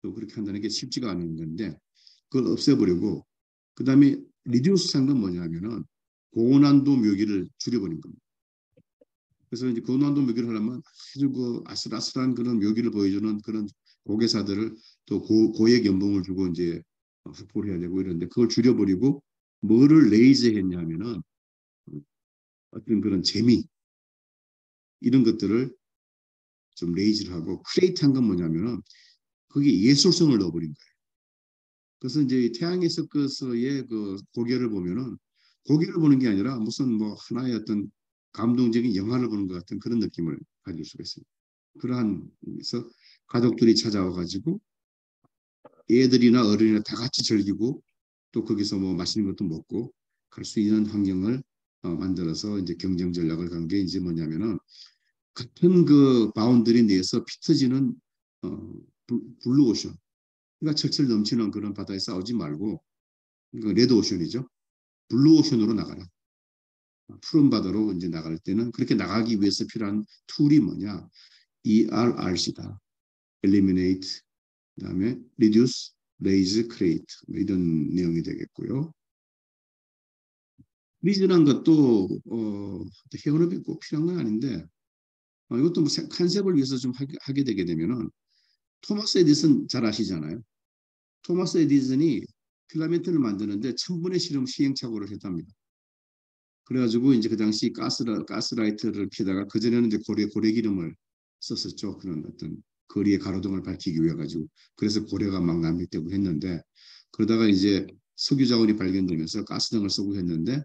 또 그렇게 한다는 게 쉽지가 않은 건데 그걸 없애버리고 그 다음에 리듀스 한 건 뭐냐면은 고난도 묘기를 줄여버린 겁니다. 그래서 이제 고난도 묘기를 하려면 아주 그 아슬아슬한 그런 묘기를 보여주는 그런 고개사들을 또 고액 연봉을 주고 이제 확보를 해야 되고 이런데 그걸 줄여버리고 뭐를 레이즈 했냐면은 어떤 그런 재미 이런 것들을 좀 레이즈를 하고 크리에이트 한 건 뭐냐면은 그게 예술성을 넣어버린 거예요. 그래서 이제 태양의 서커스의 그 고개를 보면은 고개를 보는 게 아니라 무슨 뭐 하나의 어떤 감동적인 영화를 보는 것 같은 그런 느낌을 가질 수가 있습니다. 그러한 그래서 가족들이 찾아와 가지고 애들이나 어른이나 다 같이 즐기고 또 거기서 뭐 맛있는 것도 먹고 갈 수 있는 환경을 만들어서 이제 경쟁 전략을 간 게 이제 뭐냐면은 같은 그 바운더리 내에서 피 터지는 어, 블루오션 그러니까 철철 넘치는 그런 바다에 싸우지 말고 그 레드오션이죠. 블루오션으로 나가라. 푸른 바다로 이제 나갈 때는 그렇게 나가기 위해서 필요한 툴이 뭐냐? ERRC다. Eliminate, 그다음에 Reduce, Raise, Create 뭐 이런 내용이 되겠고요. 리즈란 것도 회원업이 꼭 필요한 건 아닌데 이것도 뭐 컨셉을 위해서 좀 하게 되게 되면은 토마스 에디슨 잘 아시잖아요. 토마스 에디슨이 필라멘트를 만드는데 1000분의 시행착오를 했답니다. 그래가지고 이제 그 당시 가스라이트를 피다가 그전에는 이제 고래 기름을 썼었죠. 그런 어떤 거리의 가로등을 밝히기 위해 가지고 그래서 고래가 막 남획되고 했는데 그러다가 이제 석유 자원이 발견되면서 가스등을 쓰고 했는데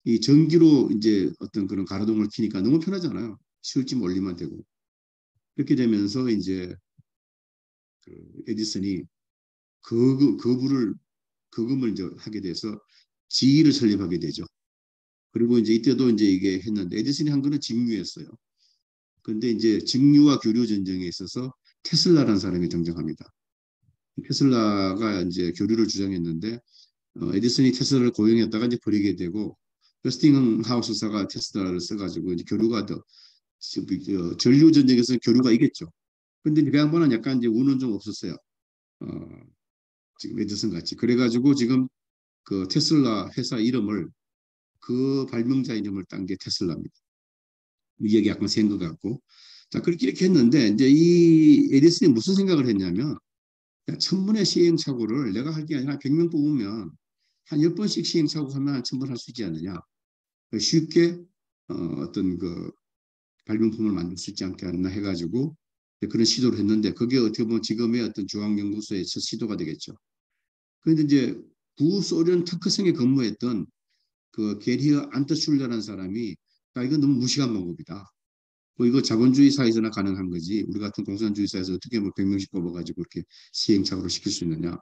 이 전기로 이제 어떤 그런 가로등을 켜니까 너무 편하잖아요. 실지 멀리만 되고 그렇게 되면서 이제 그 에디슨이 거금을 이제 하게 돼서 지위를 설립하게 되죠. 그리고 이제 이때도 이제 이게 했는데 에디슨이 한 거는 직류였어요. 근데 이제 직류와 교류 전쟁에 있어서 테슬라라는 사람이 등장합니다. 테슬라가 이제 교류를 주장했는데 에디슨이 테슬라를 고용했다가 이제 버리게 되고 웨스팅하우스사가 테슬라를 써가지고 이제 교류가 더 전류 전쟁에서 교류가 이겼죠. 근데 그 양반은 약간 이제 운은 좀 없었어요. 어, 지금 에디슨 같이. 그래가지고 지금 그 테슬라 회사 이름을 그 발명자 이름을 딴 게 테슬라입니다. 위액이 약간 센 것 같고. 자, 그렇게 이렇게 했는데, 이제 이 에디슨이 무슨 생각을 했냐면, 1000분의 시행착오를 내가 할 게 아니라 100명 뽑으면 한 10번씩 시행착오 하면 한 1000번 할 수 있지 않느냐. 쉽게 어떤 그 발명품을 만들 수 있지 않겠나 해가지고 그런 시도를 했는데, 그게 어떻게 보면 지금의 어떤 중앙연구소의 첫 시도가 되겠죠. 그런데 이제 구소련 특허성에 근무했던 그 게리어 안터슐러라는 사람이 이건 너무 무식한 방법이다. 뭐 이거 자본주의 사회에서나 가능한 거지. 우리 같은 공산주의 사회에서 어떻게 뭐 100명씩 뽑아가지고 그렇게 시행착오를 시킬 수 있느냐.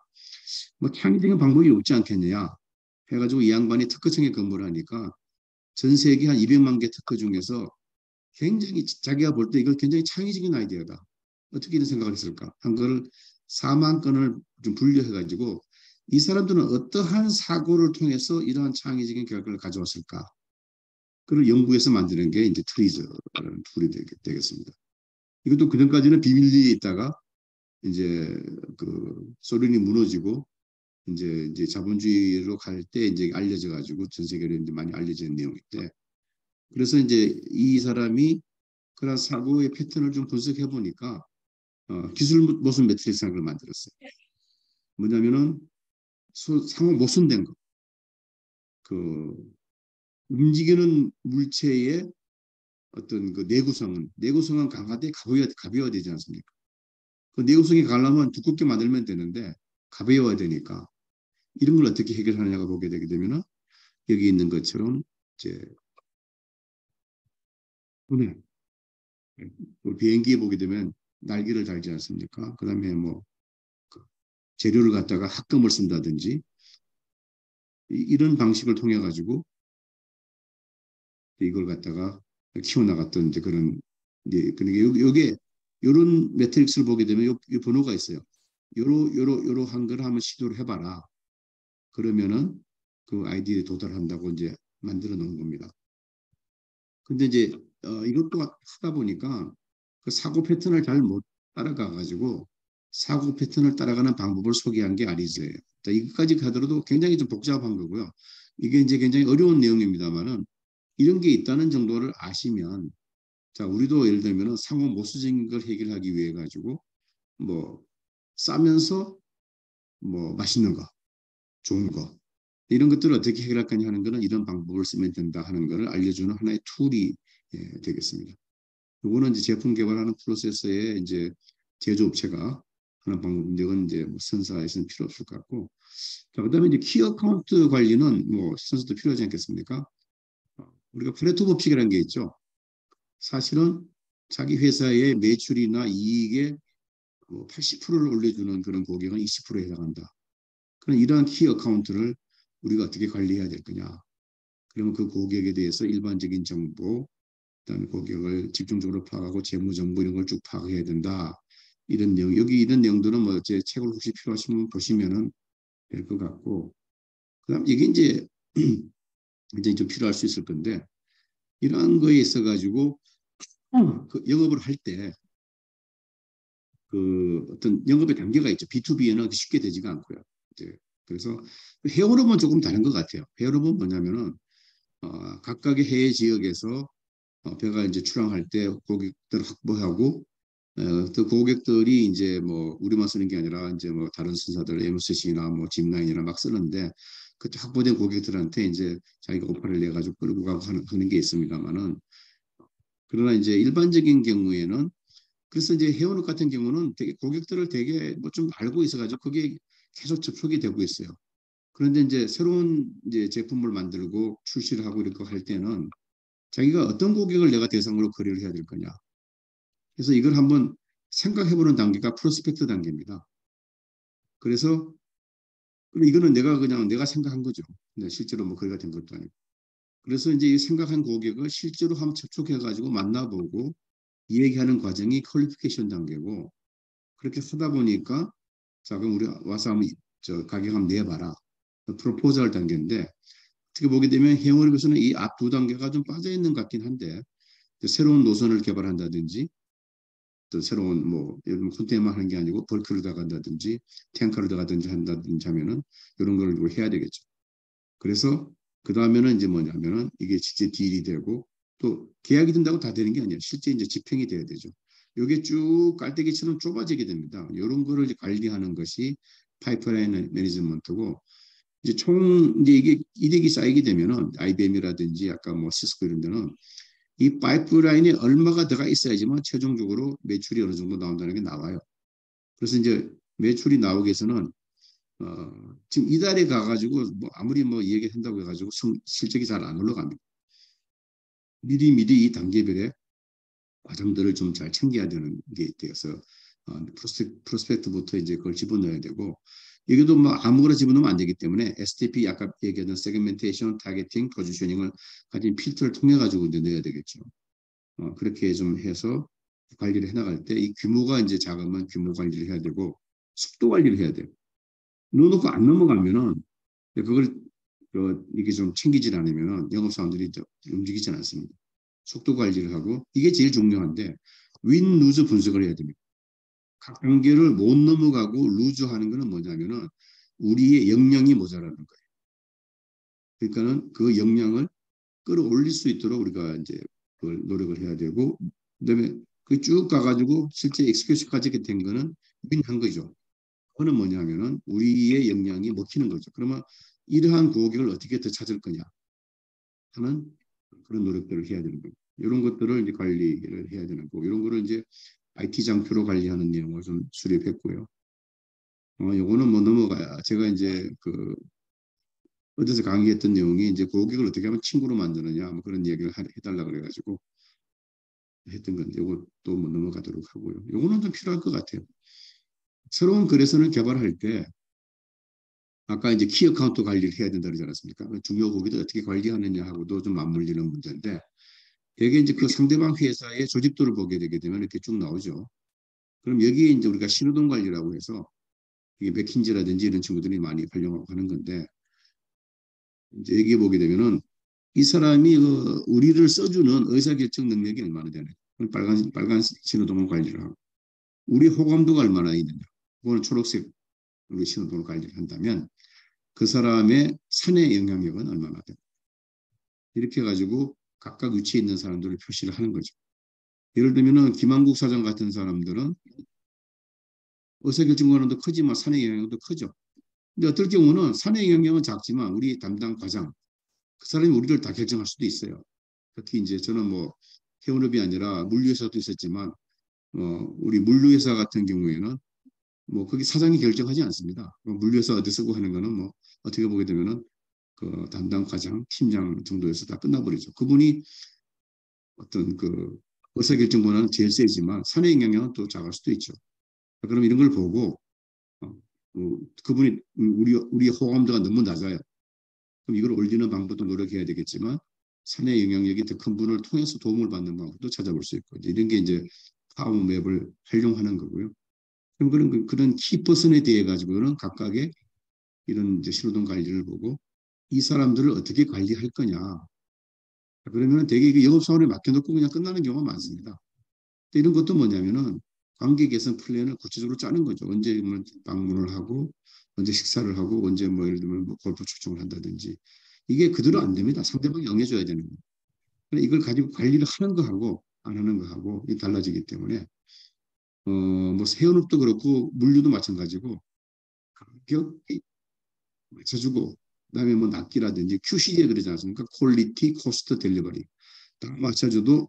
뭐 창의적인 방법이 없지 않겠느냐. 해가지고 이 양반이 특허청에 근무를 하니까 전 세계 한 200만 개 특허 중에서 굉장히 자기가 볼 때 이거 굉장히 창의적인 아이디어다. 어떻게 이런 생각을 했을까? 한 거를 4만 건을 좀 분류해가지고 이 사람들은 어떠한 사고를 통해서 이러한 창의적인 결과를 가져왔을까? 그걸 연구해서 만드는 게 이제 트리저라는 툴이 되겠습니다. 이것도 그전까지는 비밀리에 있다가 이제 그 소련이 무너지고 이제 자본주의로 갈 때 이제 알려져 가지고 전 세계로 이제 많이 알려진 내용인데 그래서 이제 이 사람이 그런 사고의 패턴을 좀 분석해 보니까 기술 모순 매트릭스라는 걸 만들었어요. 뭐냐면은 상호 모순된 거. 그 움직이는 물체의 어떤 그 내구성은 강하되 가벼워야 되지 않습니까? 그 내구성이 강하려면 두껍게 만들면 되는데 가벼워야 되니까 이런 걸 어떻게 해결하느냐가 보게 되게 되면은 여기 있는 것처럼 이제 분해 비행기에 보게 되면 날개를 달지 않습니까? 그다음에 뭐 재료를 갖다가 합금을 쓴다든지 이런 방식을 통해 가지고 이걸 갖다가 키워나갔던 이제 그런 이제 그러니까 요게 요런 매트릭스를 보게 되면 요 번호가 있어요. 요러한 걸 한번 시도를 해봐라. 그러면은 그 아이디에 도달한다고 이제 만들어 놓은 겁니다. 근데 이제 이것도 하다 보니까 그 사고 패턴을 잘 못 따라가 가지고 사고 패턴을 따라가는 방법을 소개한 게 아리즈예요. 자, 이것까지 가더라도 굉장히 좀 복잡한 거고요. 이게 이제 굉장히 어려운 내용입니다만은 이런 게 있다는 정도를 아시면 자, 우리도 예를 들면 상호 모수적인 걸 해결하기 위해 가지고 뭐 싸면서 뭐 맛있는 거, 좋은 거 이런 것들을 어떻게 해결할 거냐 하는 거는 이런 방법을 쓰면 된다 하는 것을 알려주는 하나의 툴이 되겠습니다. 이거는 이제 제품 개발하는 프로세스에 이제 제조업체가 하는 방법인데 이건 이제 뭐 선사에서는 필요 없을 것 같고 자, 그다음에 이제 키 어카운트 관리는 뭐 선수도 필요하지 않겠습니까? 우리가 프레토 법칙이라는 게 있죠. 사실은 자기 회사의 매출이나 이익의 80%를 올려주는 그런 고객은 20%에 해당한다. 그럼 이러한 키 어카운트를 우리가 어떻게 관리해야 될 거냐. 그러면 그 고객에 대해서 일반적인 정보, 그다음에 고객을 집중적으로 파악하고 재무 정보 이런 걸 쭉 파악해야 된다. 이런 내용, 여기 이런 내용들은 뭐 제 책을 혹시 필요하시면 보시면은 될 것 같고, 그다음 이게 이제 이제 좀 필요할 수 있을 건데 이러한 거에 있어 가지고 그 영업을 할 때 그 어떤 영업의 단계가 있죠. B2B에는 쉽게 되지가 않고요. 이제 그래서 회원업은 조금 다른 것 같아요. 회원업은 뭐냐면은 각각의 해외 지역에서 배가 이제 출항할 때 고객들 확보하고 또 고객들이 이제 뭐 우리만 쓰는 게 아니라 이제 뭐 다른 순사들 MSC나 뭐 짚라인이나 막 쓰는데 그 확보된 고객들한테 이제 자기가 오퍼를 내 가지고 끌고 가고 하는 게 있습니다만은 그러나 이제 일반적인 경우에는 그래서 이제 회원업 같은 경우는 되게 고객들을 되게 뭐 좀 알고 있어가지고 그게 계속 접촉이 되고 있어요. 그런데 이제 새로운 이제 제품을 만들고 출시를 하고 이렇게 할 때는 자기가 어떤 고객을 내가 대상으로 거래를 해야 될 거냐. 그래서 이걸 한번 생각해보는 단계가 프로스펙트 단계입니다. 그래서 이거는 내가 그냥 내가 생각한 거죠. 근데 실제로 뭐 거래가 된 것도 아니고. 그래서 이제 이 생각한 고객을 실제로 한번 접촉해가지고 만나보고 이야기하는 과정이 퀄리피케이션 단계고 그렇게 하다 보니까 자 그럼 우리 와서 한번 저 가격 한번 내봐라. 프로포절 단계인데 어떻게 보게 되면 회원업에서는 이 앞 두 단계가 좀 빠져 있는 것 같긴 한데 새로운 노선을 개발한다든지 또 새로운 뭐 예를 들면 콘테이너만 하는 게 아니고 벌크를 들어간다든지 탱커를 들어가든지 한다든지 하면은 이런 걸 해야 되겠죠. 그래서 그 다음에는 이제 뭐냐면은 이게 실제 딜이 되고 또 계약이 된다고 다 되는 게 아니에요. 실제 이제 집행이 돼야 되죠. 이게 쭉 깔때기처럼 좁아지게 됩니다. 이런 거를 이제 관리하는 것이 파이프라인 매니지먼트고 이제 총 이제 이게 이득이 쌓이게 되면은 IBM이라든지 아까 뭐 시스코 이런 데는 이 파이프라인에 얼마가 들어가 있어야지만 최종적으로 매출이 어느 정도 나온다는 게 나와요. 그래서 이제 매출이 나오기 위해서는 지금 이달에 가가지고 뭐 아무리 뭐 얘기한다고 해가지고 실적이 잘 안 올라갑니다. 미리 이 단계별의 과정들을 좀 잘 챙겨야 되는 게 되어서 프로스펙트부터 이제 그걸 집어넣어야 되고 여기도 뭐 아무거나 집어넣으면 안 되기 때문에 SDP 아까 얘기했던 세그멘테이션, 타겟팅, 포지셔닝을 가진 필터를 통해 가지고 이제 넣어야 되겠죠. 그렇게 좀 해서 관리를 해나갈 때 이 규모가 이제 작으면 규모 관리를 해야 되고 속도 관리를 해야 돼요. 넣어놓고 안 넘어가면은 그걸 이게 좀 챙기질 않으면은 영업사원들이 움직이지 않습니다. 속도 관리를 하고 이게 제일 중요한데 윈 루즈 분석을 해야 됩니다. 각 단계를 못 넘어가고 루즈 하는 거는 뭐냐면은 우리의 역량이 모자라는 거예요. 그러니까는 그 역량을 끌어올릴 수 있도록 우리가 이제 그걸 노력을 해야 되고 그다음에 그 쭉 가가지고 실제 엑스큐션까지 된 거는 윈한 거죠. 그거는 뭐냐면은 우리의 역량이 먹히는 거죠. 그러면 이러한 고객을 어떻게 더 찾을 거냐 하는 그런 노력들을 해야 되는 거예요. 이런 것들을 이제 관리를 해야 되는 거고 이런 거를 이제 IT 장표로 관리하는 내용을 좀 수립했고요. 요거는 뭐 넘어가야 제가 이제 그 어디서 강의했던 내용이 이제 고객을 어떻게 하면 친구로 만드느냐 뭐 그런 얘기를 해달라 그래가지고 했던 건데 이것도 뭐 넘어가도록 하고요. 요거는 좀 필요할 것 같아요. 새로운 거래선을 개발할 때 아까 이제 키 어카운트 관리를 해야 된다 그러지 않았습니까? 중요 고객들 어떻게 관리하느냐 하고도 좀 맞물리는 문제인데 되게 이제 그 상대방 회사의 조직도를 보게 되게 되면 이렇게 쭉 나오죠. 그럼 여기에 이제 우리가 신호등 관리라고 해서 이게 맥킨지라든지 이런 친구들이 많이 활용하고 하는 건데 이제 여기에 보게 되면은 이 사람이 그 우리를 써주는 의사결정 능력이 얼마나 되느냐. 빨간 신호등을 관리를 하고 우리 호감도가 얼마나 있느냐. 그거는 초록색 우리 신호등을 관리를 한다면 그 사람의 사내 영향력은 얼마나 되느냐. 이렇게 해가지고 각각 위치에 있는 사람들을 표시를 하는 거죠. 예를 들면은 김한국 사장 같은 사람들은 의사결정 권한도 크지만 사내 영향력도 크죠. 근데 어떨 경우는 사내 영향력은 작지만 우리 담당 과장 그 사람이 우리를 다 결정할 수도 있어요. 특히 이제 저는 뭐 해운업이 아니라 물류회사도 있었지만 우리 물류회사 같은 경우에는 뭐 거기 사장이 결정하지 않습니다. 물류회사 어디 쓰고 하는 거는 뭐 어떻게 보게 되면은 그 담당 과장, 팀장 정도에서 다 끝나버리죠. 그분이 어떤 그 의사결정 권한은 제일 세지만 사내 영향력은 또 작을 수도 있죠. 그럼 이런 걸 보고 그분이 우리 호감도가 너무 낮아요. 그럼 이걸 올리는 방법도 노력해야 되겠지만 사내 영향력이 더 큰 분을 통해서 도움을 받는 방법도 찾아볼 수 있고 이런 게 이제 파워 맵을 활용하는 거고요. 그럼 그런 키퍼슨에 대해 가지고는 각각의 이런 이제 신호등 관리를 보고 이 사람들을 어떻게 관리할 거냐. 그러면 되게 영업사원에 맡겨놓고 그냥 끝나는 경우가 많습니다. 이런 것도 뭐냐면은 관계 개선 플랜을 구체적으로 짜는 거죠. 언제 뭐 방문을 하고 언제 식사를 하고 언제 뭐 예를 들면 뭐 골프 초청을 한다든지 이게 그대로 안 됩니다. 상대방이 응해줘야 되는 거예요. 그러니까 이걸 가지고 관리를 하는 거하고 안 하는 거하고 이 달라지기 때문에 뭐 세운업도 그렇고 물류도 마찬가지고 가격이 맞춰주고 그다음에 뭐 납기라든지 QC에 그러지 않습니까? 퀄리티, 코스트, 델리버리 다 맞춰줘도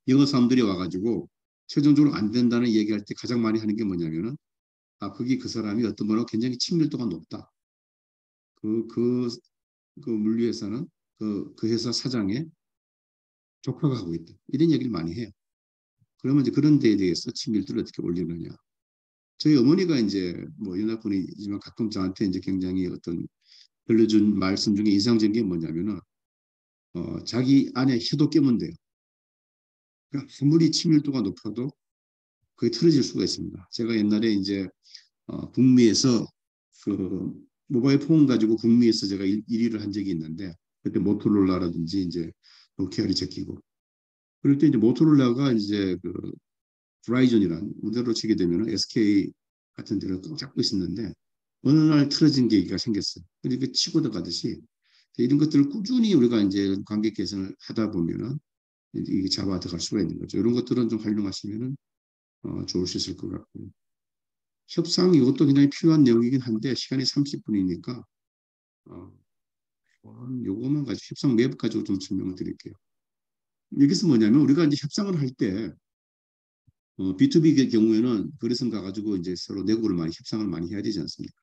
영어 사람들이 와가지고 최종적으로 안 된다는 얘기할 때 가장 많이 하는 게 뭐냐면은 거기 그 사람이 어떤 거랑 굉장히 친밀도가 높다. 그, 그, 그 물류회사는 그 회사 사장의 조카가 하고 있다. 이런 얘기를 많이 해요. 그러면 이제 그런 데에 대해서 친밀도를 어떻게 올리느냐. 저희 어머니가 이제 뭐 연합군이지만 가끔 저한테 이제 굉장히 어떤 들려준 말씀 중에 인상적인 게 뭐냐면은 자기 안에 해도 깨면 돼요. 그러니까 아무리 친밀도가 높아도 그게 틀어질 수가 있습니다. 제가 옛날에 이제 북미에서 그 모바일 폰 가지고 북미에서 제가 1위를 한 적이 있는데 그때 모토로라라든지 이제 노키아를 제끼고 그럴 때 이제 모토로라가 이제 그 브라이전이란 우리나라로 치게 되면 SK 같은 데를 꼭 잡고 있었는데 어느 날 틀어진 계기가 생겼어요. 그러니까 치고 들어가듯이 이런 것들을 꾸준히 우리가 이제 관계 개선을 하다 보면은 이게 잡아 들어갈 수가 있는 거죠. 이런 것들은 좀 활용하시면은 좋을 수 있을 것 같고 협상 이것도 굉장히 필요한 내용이긴 한데 시간이 30분이니까 요거만 가지고 협상 맵 가지고 좀 설명을 드릴게요. 여기서 뭐냐면 우리가 이제 협상을 할 때 B2B의 경우에는 거래선 가가지고 이제 서로 내고를 많이 협상을 많이 해야 되지 않습니까?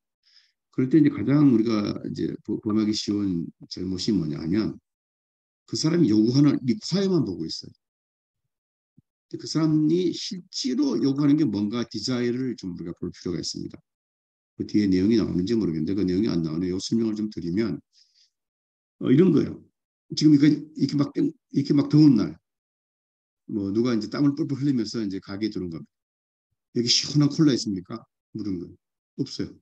그럴 때 이제 가장 우리가 이제 범하기 쉬운 잘못이 뭐냐 하면 그 사람이 요구하는 리콰어만 보고 있어요. 그 사람이 실제로 요구하는 게 뭔가 디자인을 좀 우리가 볼 필요가 있습니다. 그 뒤에 내용이 나오는지 모르겠는데 그 내용이 안 나오네요. 요 설명을 좀 드리면 이런 거예요. 지금 이렇게 막 더운 날, 뭐 누가 이제 땀을 뻘뻘 흘리면서 이제 가게에 들어온 겁니다. 여기 시원한 콜라 있습니까? 물은 거 없어요.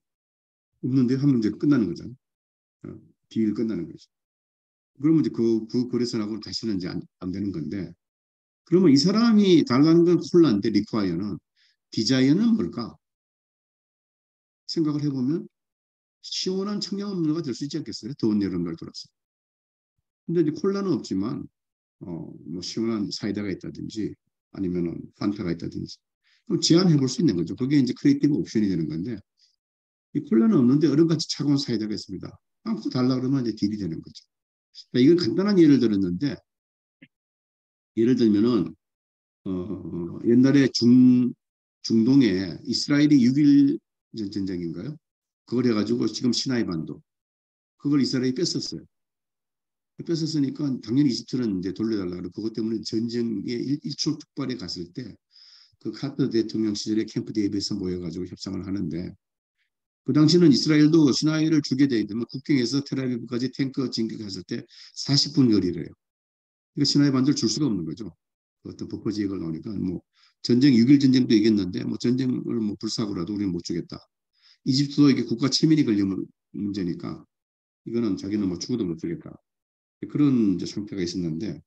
없는데 하면 이제 끝나는 거잖아요. 딜 끝나는 거죠. 그러면 이제 그 거래선하고 다시는 이제 안 되는 건데 그러면 이 사람이 달라는 건 콜라인데 리콰이어는 디자이어는 뭘까? 생각을 해보면 시원한 청량음료가 될 수 있지 않겠어요? 더운 여름날 돌아서. 근데 이제 콜라는 없지만 뭐 시원한 사이다가 있다든지 아니면은 판타가 있다든지 그럼 제안해 볼 수 있는 거죠. 그게 이제 크리에이티브 옵션이 되는 건데 이 콜라는 없는데 얼음같이 차가운 사이다가 있습니다. 그거 달라 그러면 이제 딜이 되는 거죠. 그러니까 이건 간단한 예를 들었는데 예를 들면은 옛날에 중동에 이스라엘이 6.1 전쟁인가요? 그걸 해가지고 지금 시나이 반도 그걸 이스라엘이 뺐었어요. 뺐었으니까 당연히 이집트는 이제 돌려달라고 그것 때문에 전쟁에 일촉 특발에 갔을 때 그 카터 대통령 시절에 캠프 데이비드에서 모여가지고 협상을 하는데 그 당시는 이스라엘도 시나이를 주게 되면 국경에서 텔아비브까지 탱크 진격했을 때 40분 거리래요. 그러니까 시나이 반도를 줄 수가 없는 거죠. 그 어떤 버퍼 지역을 나오니까 뭐 전쟁 6.1 전쟁도 이겼는데 뭐 전쟁을 뭐 불사고라도 우리는 못 주겠다. 이집트도 이게 국가 체면이 걸리는 문제니까 이거는 자기는 뭐 죽어도 못 주겠다. 그런 이제 상태가 있었는데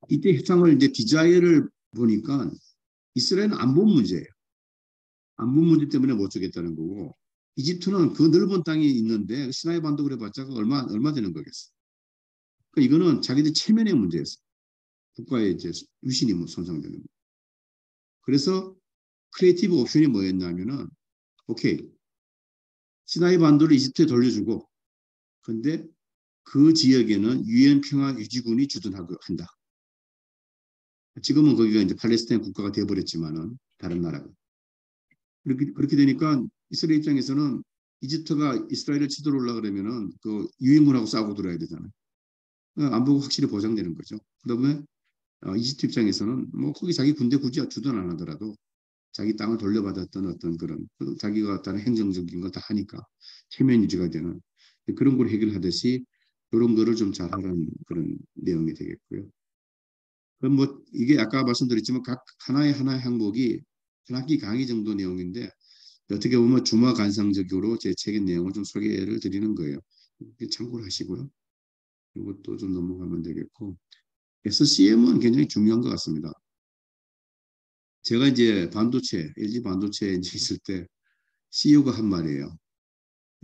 이때 협상을 이제 디자인을 보니까 이스라엘은 안보 문제예요. 안보 문제 때문에 못 주겠다는 거고 이집트는 그 넓은 땅이 있는데 시나이 반도 그래봤자 얼마 되는 거겠어. 그러니까 이거는 자기들 체면의 문제였어. 국가의 이제 유신이 손상되는 거. 그래서 크리에이티브 옵션이 뭐였냐면은 오케이 시나이 반도를 이집트에 돌려주고 근데 그 지역에는 유엔 평화 유지군이 주둔하고 한다. 지금은 거기가 이제 팔레스타인 국가가 되어버렸지만은 다른 나라가 그렇게 되니까 이스라엘 입장에서는 이집트가 이스라엘을 치들어올라 그러면은 그 유엔군하고 싸우고 들어야 되잖아요. 안보가 확실히 보장되는 거죠. 그다음에 이집트 입장에서는 뭐 거기 자기 군대 굳이 주둔 안 하더라도 자기 땅을 돌려받았던 어떤 그런 자기가 다른 행정적인 거 다 하니까 체면 유지가 되는 그런 걸 해결하듯이 이런 거를 좀 잘하는 그런 내용이 되겠고요. 그럼 뭐 이게 아까 말씀드렸지만 각 하나의 항목이 한 학기 강의 정도 내용인데 어떻게 보면 주마관상적으로 제 책의 내용을 좀 소개를 드리는 거예요. 참고를 하시고요. 이것도 좀 넘어가면 되겠고 SCM은 굉장히 중요한 것 같습니다. 제가 이제 반도체, LG 반도체에 이제 있을 때 CEO가 한 말이에요.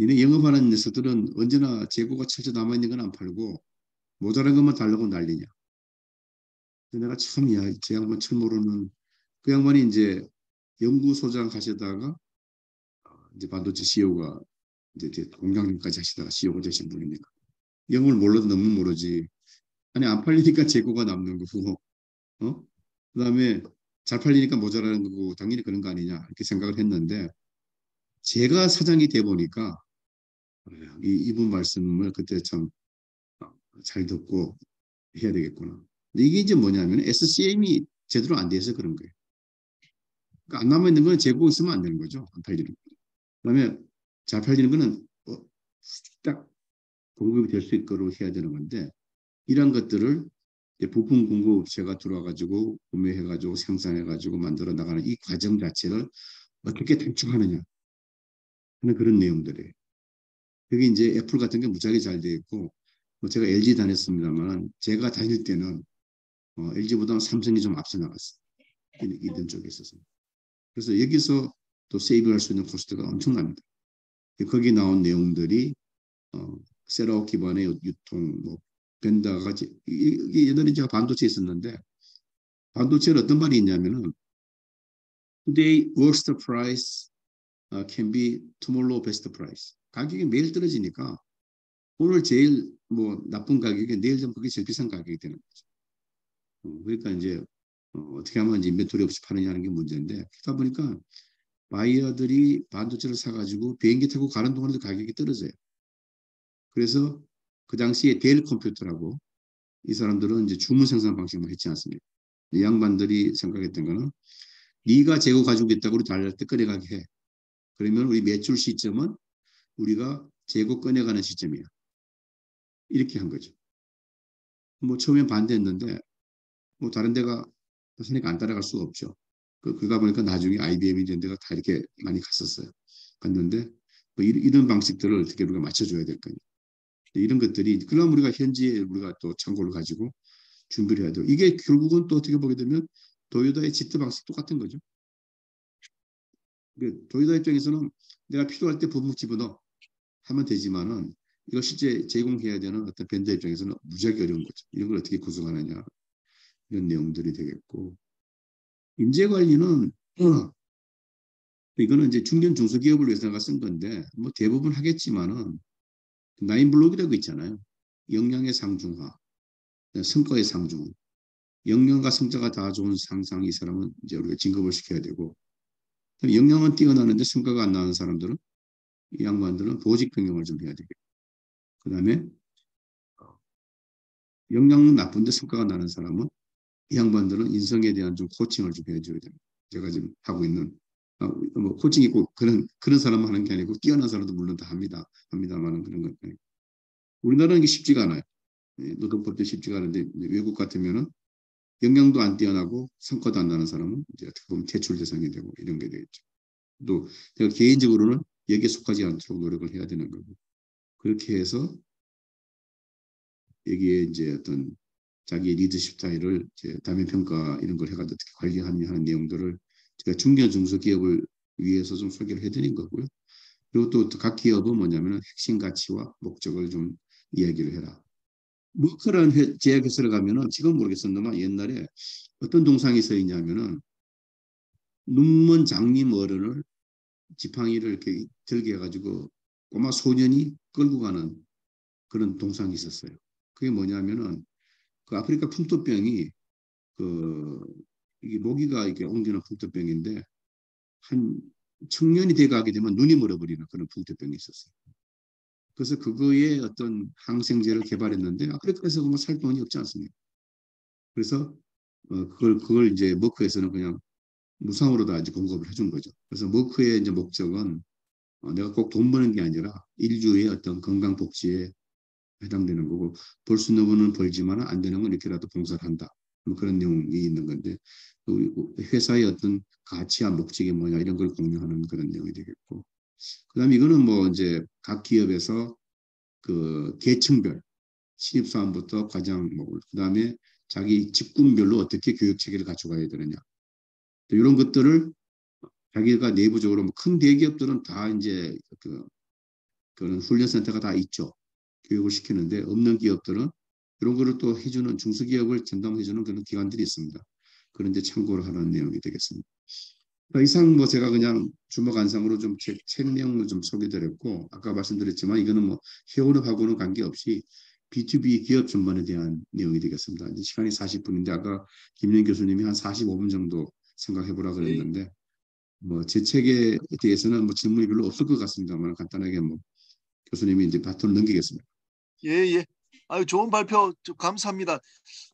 니네 영업하는 녀석들은 언제나 재고가 철저 남아있는 건 안 팔고 모자란 것만 달라고 난리냐. 내가 참, 야, 제 양반 철 모르는 그 양반이 이제 연구소장 하시다가 이제 반도체 CEO가 이제 공장님까지 하시다가 CEO가 되신 분이니까 영업을 몰라도 너무 모르지. 아니 안 팔리니까 재고가 남는 거고, 어? 그다음에 잘 팔리니까 모자라는 거고 당연히 그런 거 아니냐 이렇게 생각을 했는데 제가 사장이 돼 보니까 이분 말씀을 그때 참 잘 듣고 해야 되겠구나. 근데 이게 이제 뭐냐면 SCM이 제대로 안 돼서 그런 거예요. 그러니까 안 남아 있는 건 재고 있으면 안 되는 거죠. 안 팔리는 거. 그다음에 잘 팔리는 거는 딱 공급이 될 수 있도록 해야 되는 건데 이런 것들을 부품 공급업체가 들어와가지고 구매해가지고 생산해가지고 만들어 나가는 이 과정 자체를 어떻게 단축하느냐 하는 그런 내용들이에요. 그게 이제 애플 같은 게 무지하게 잘 돼 있고 뭐 제가 LG 다녔습니다만 제가 다닐 때는 LG보다는 삼성이 좀 앞서 나갔어요. 이런 쪽에 있어서. 그래서 여기서 또 세이브할 수 있는 코스트가 엄청납니다. 거기 나온 내용들이 셋업 기반의 유통, 뭐 벤더가 이게 예전에 제가 반도체에 있었는데 반도체는 어떤 말이 있냐면은 today worst price can be tomorrow best price. 가격이 매일 떨어지니까 오늘 제일 뭐 나쁜 가격이 내일 좀 그게 제일 비싼 가격이 되는 거죠. 그러니까 이제 어떻게 하면 이제 인벤토리 없이 파느냐는 게 문제인데 그러다 보니까 바이어들이 반도체를 사가지고 비행기 타고 가는 동안에도 가격이 떨어져요. 그래서 그 당시에 델 컴퓨터라고 이 사람들은 이제 주문 생산 방식만 했지 않습니까? 이 양반들이 생각했던 거는 네가 재고 가지고 있다고 우리 달랄 때 꺼내가게 해. 그러면 우리 매출 시점은 우리가 재고 꺼내가는 시점이야. 이렇게 한 거죠. 뭐 처음엔 반대했는데 뭐 다른 데가 하니까 안 따라갈 수가 없죠. 그러다 보니까 나중에 IBM이 이런 데가 다 이렇게 많이 갔었어요. 갔는데 뭐 이런 방식들을 어떻게 우리가 맞춰줘야 될 거냐. 이런 것들이 그럼 우리가 현지에 우리가 또 참고를 가지고 준비를 해야 돼요. 이게 결국은 또 어떻게 보게 되면 도요타의 지트 방식 똑같은 거죠. 도요타 입장에서는 내가 필요할 때 부품 집어넣어 하면 되지만은 이거 실제 제공해야 되는 어떤 벤더 입장에서는 무지하게 어려운 거죠. 이런 걸 어떻게 구성하느냐 이런 내용들이 되겠고 인재 관리는 이거는 이제 중견 중소기업을 위해서 쓴 건데 뭐 대부분 하겠지만은 나인블록이라고 있잖아요. 역량의 상중하, 성과의 상중, 역량과 성과가 다 좋은 상상 이 사람은 이제 우리가 진급을 시켜야 되고 역량은 뛰어나는데 성과가 안 나는 사람들은 이 양반들은 보직 변경을 좀 해야 되겠고 그 다음에 역량은 나쁜데 성과가 나는 사람은 이 양반들은 인성에 대한 좀 코칭을 좀 해줘야 됩니다. 제가 지금 하고 있는 뭐 코칭이 꼭 그런 사람만 하는 게 아니고 뛰어난 사람도 물론 다 합니다만은 그런 것 아니고 우리나라는 이게 쉽지가 않아요. 노동법도 쉽지가 않은데 외국 같으면은 역량도 안 뛰어나고 성과도 안 나는 사람은 이제 어떻게 보면 퇴출 대상이 되고 이런 게 되겠죠. 또 제가 개인적으로는 여기에 속하지 않도록 노력을 해야 되는 거고 그렇게 해서 여기에 이제 어떤 자기의 리더십 스타일을 이제 다면 평가 이런 걸 해가지고 어떻게 관리하느냐 하는 내용들을 제가 중견 중소기업을 위해서 좀 소개를 해드린 거고요. 그리고 또 각 기업은 뭐냐면 핵심 가치와 목적을 좀 이야기를 해라. 머크라는 제약회사를 가면은 지금 모르겠었는데 옛날에 어떤 동상이 서 있냐면은 눈먼 장님 어른을 지팡이를 이렇게 들게 해가지고 꼬마 소년이 끌고 가는 그런 동상이 있었어요. 그게 뭐냐면은 그 아프리카 풍토병이 그 이게 모기가 이렇게 옮기는 풍토병인데 한 청년이 돼가게 되면 눈이 멀어버리는 그런 풍토병이 있었어요. 그래서 그거에 어떤 항생제를 개발했는데 아프리카에서 뭐 살 돈이 없지 않습니까? 그래서 그걸 이제 머크에서는 그냥 무상으로 다 이제 공급을 해준 거죠. 그래서 머크의 이제 목적은 내가 꼭 돈 버는 게 아니라 인류의 어떤 건강 복지에 해당되는 거고 벌 수 있는 거는 벌지만 안 되는 건 이렇게라도 봉사를 한다. 뭐 그런 내용이 있는 건데 회사의 어떤 가치와 목적이 뭐냐 이런 걸 공유하는 그런 내용이 되겠고 그다음에 이거는 뭐 이제 각 기업에서 그 계층별 신입사원부터 과장 뭐 그다음에 자기 직군별로 어떻게 교육 체계를 갖춰가야 되느냐 이런 것들을 자기가 내부적으로 뭐 큰 대기업들은 다 이제 그런 훈련센터가 다 있죠. 교육을 시키는데 없는 기업들은 이런 거를 또 해주는 중소기업을 전담해주는 그런 기관들이 있습니다. 그런데 참고를 하는 내용이 되겠습니다. 이상 뭐 제가 그냥 주목 안상으로 좀 책 내용을 좀 소개드렸고 아까 말씀드렸지만 이거는 뭐 회원업하고는 관계없이 B2B 기업 전반에 대한 내용이 되겠습니다. 이제 시간이 40분인데 아까 김영 교수님이 한 45분 정도 생각해보라 예, 그랬는데 뭐 제 책에 대해서는 뭐 질문이 별로 없을 것 같습니다만 간단하게 뭐 교수님이 이제 바톤을 넘기겠습니다. 예, 예. 아유, 좋은 발표 좀 감사합니다.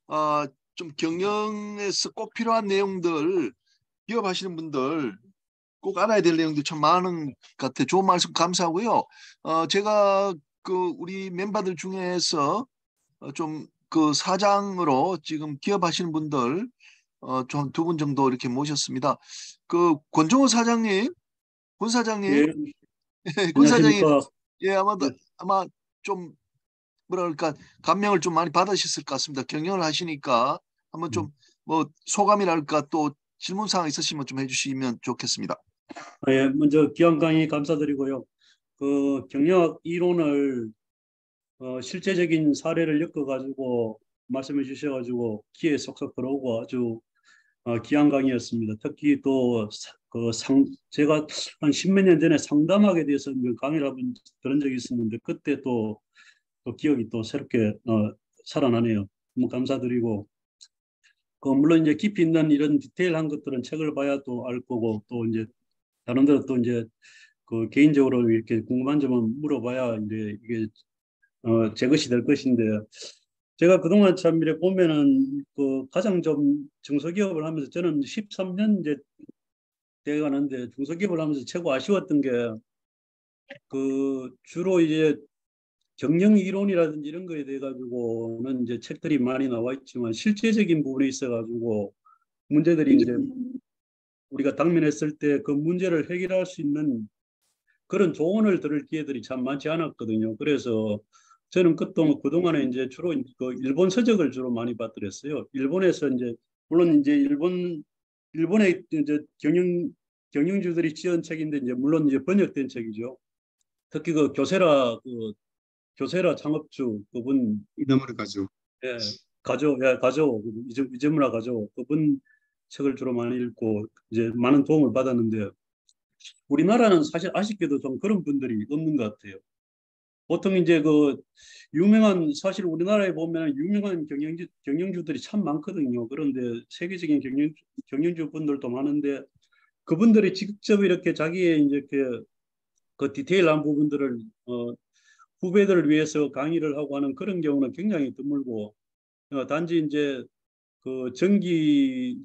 아, 좀 경영에서 꼭 필요한 내용들, 기업하시는 분들 꼭 알아야 될 내용도 참 많은 것 같아요. 좋은 말씀 감사하고요. 제가 그 우리 멤버들 중에서 좀 그 사장으로 지금 기업하시는 분들 좀 두 분 정도 이렇게 모셨습니다. 그 권종호 사장님, 권 사장님, 예, 권 사장님, 안녕하십니까. 예, 예, 아마 좀 뭐랄까 감명을 좀 많이 받으셨을 것 같습니다. 경영을 하시니까 한번 좀 뭐 소감이랄까 또 질문 사항 있으시면 좀 해주시면 좋겠습니다. 예, 먼저 기왕 강의 감사드리고요. 그 경영학 이론을 실제적인 사례를 엮어가지고 말씀해 주셔가지고 귀에 쏙쏙 들어오고 아주 귀한 강의였습니다. 특히 또 제가 한 십몇 년 전에 상담학에 대해서 강의를 한번 들은 적이 있었는데 그때 또 기억이 또 새롭게 살아나네요. 너무 감사드리고 물론 이제 깊이 있는 이런 디테일한 것들은 책을 봐야 또 알 거고 또 이제 다른 데로 또 이제 그 개인적으로 이렇게 궁금한 점은 물어봐야 이제 이게 제 것이 될 것인데 제가 그동안 참 이렇게 보면은 그 가장 좀 중소기업을 하면서 저는 13년 이제 돼가는데 중소기업을 하면서 최고 아쉬웠던 게 그 주로 이제 경영 이론이라든지 이런 거에 대해 가지고는 이제 책들이 많이 나와 있지만 실제적인 부분에 있어 가지고 문제들이 이제 우리가 당면했을 때 그 문제를 해결할 수 있는 그런 조언을 들을 기회들이 참 많지 않았거든요. 그래서 저는 그동안에 이제 주로 그 일본 서적을 주로 많이 봤더랬어요. 일본에서 이제 물론 이제 일본의 이제 경영주들이 지은 책인데 이제 물론 이제 번역된 책이죠. 특히 교세라 창업주 그분 이남으로 가죠. 예, 가죠. 이재문화 가죠. 그분 책을 주로 많이 읽고 이제 많은 도움을 받았는데 우리나라는 사실 아쉽게도 좀 그런 분들이 없는 것 같아요. 보통 이제 사실 우리나라에 보면 유명한 경영주들이 참 많거든요. 그런데 세계적인 경영주 분들도 많은데 그분들이 직접 이렇게 자기의 이제 그 디테일한 부분들을 후배들을 위해서 강의를 하고 하는 그런 경우는 굉장히 드물고 단지 이제 그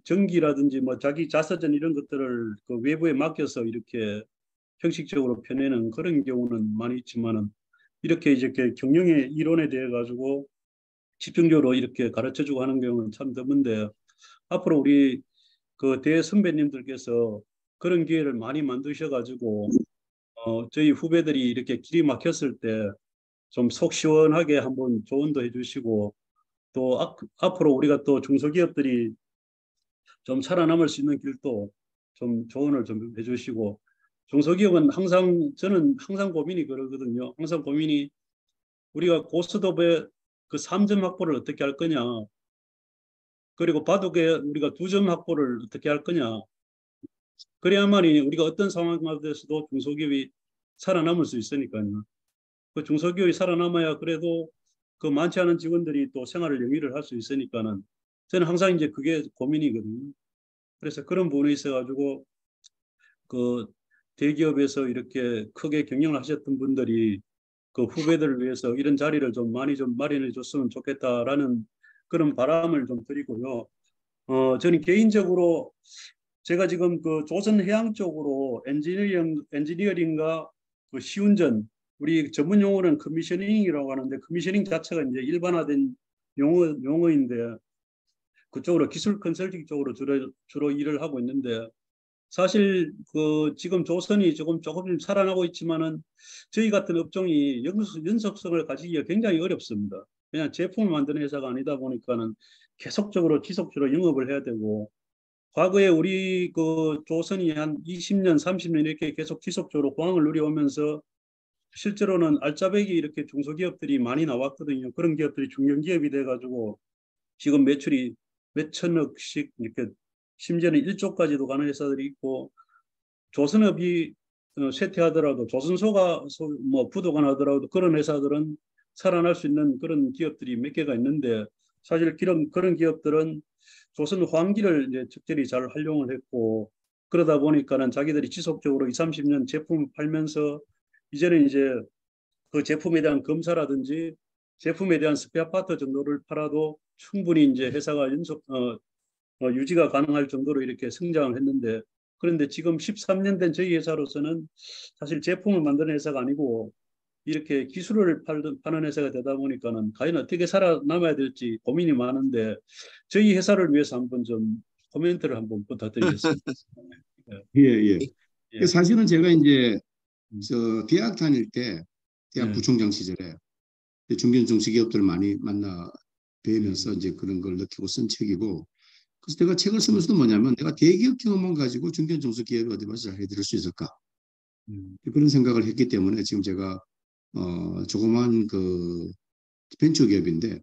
전기라든지 뭐 자기 자서전 이런 것들을 그 외부에 맡겨서 이렇게 형식적으로 펴내는 그런 경우는 많이 있지만은 이렇게 이제 경영의 이론에 대해 가지고 집중적으로 이렇게 가르쳐주고 하는 경우는 참 드문데 앞으로 우리 그 대선배님들께서 그런 기회를 많이 만드셔 가지고 저희 후배들이 이렇게 길이 막혔을 때 좀 속 시원하게 한번 조언도 해주시고 또 앞으로 우리가 또 중소기업들이 좀 살아남을 수 있는 길도 좀 조언을 좀 해주시고 중소기업은 저는 항상 고민이 그러거든요. 항상 고민이 우리가 고스톱의 그 3점 확보를 어떻게 할 거냐. 그리고 바둑에 우리가 2점 확보를 어떻게 할 거냐. 그래야만이 우리가 어떤 상황에서도 중소기업이 살아남을 수 있으니까요. 그 중소기업이 살아남아야 그래도 그 많지 않은 직원들이 또 생활을 영위를 할 수 있으니까는 저는 항상 이제 그게 고민이거든요. 그래서 그런 부분에 있어가지고 그 대기업에서 이렇게 크게 경영을 하셨던 분들이 그 후배들을 위해서 이런 자리를 좀 많이 좀 마련해 줬으면 좋겠다라는 그런 바람을 좀 드리고요. 저는 개인적으로 제가 지금 그 조선해양 쪽으로 엔지니어링과 그 시운전 우리 전문 용어는 커미셔닝이라고 하는데 커미셔닝 자체가 이제 일반화된 용어인데 그쪽으로 기술 컨설팅 쪽으로 주로 일을 하고 있는데 사실 그 지금 조선이 조금 살아나고 있지만은 저희 같은 업종이 연속성을 가지기가 굉장히 어렵습니다. 그냥 제품을 만드는 회사가 아니다 보니까는 계속적으로 지속적으로 영업을 해야 되고 과거에 우리 그 조선이 한 20년, 30년 이렇게 계속 지속적으로 호황을 누려오면서 실제로는 알짜배기 이렇게 중소기업들이 많이 나왔거든요. 그런 기업들이 중견기업이 돼가지고 지금 매출이 몇 천억씩 이렇게 심지어는 1조까지도 가는 회사들이 있고, 조선업이 쇠퇴하더라도 조선소가 뭐 부도가 나더라도 그런 회사들은 살아날 수 있는 그런 기업들이 몇 개가 있는데, 사실 그런 기업들은 조선 호황기를 이제 적절히 잘 활용을 했고, 그러다 보니까는 자기들이 지속적으로 20, 30년 제품을 팔면서 이제는 이제 그 제품에 대한 검사라든지 제품에 대한 스페어 파트 정도를 팔아도 충분히 이제 회사가 유지가 가능할 정도로 이렇게 성장을 했는데, 그런데 지금 13년 된 저희 회사로서는 사실 제품을 만드는 회사가 아니고 이렇게 기술을 파는 회사가 되다 보니까는 과연 어떻게 살아남아야 될지 고민이 많은데, 저희 회사를 위해서 한번 좀 코멘트를 한번 부탁드리겠습니다. 예, 예. 예, 사실은 제가 이제 저 대학 다닐 때 대학 예, 부총장 시절에 중견 중소기업들 많이 만나 뵈면서 이제 그런 걸 느끼고 쓴 책이고, 그래서 내가 책을 쓰면서도 뭐냐면 내가 대기업 경험만 가지고 중견 중소기업이 어디 가서 잘 해드릴 수 있을까 음, 그런 생각을 했기 때문에 지금 제가 조그만 그 벤처 기업인데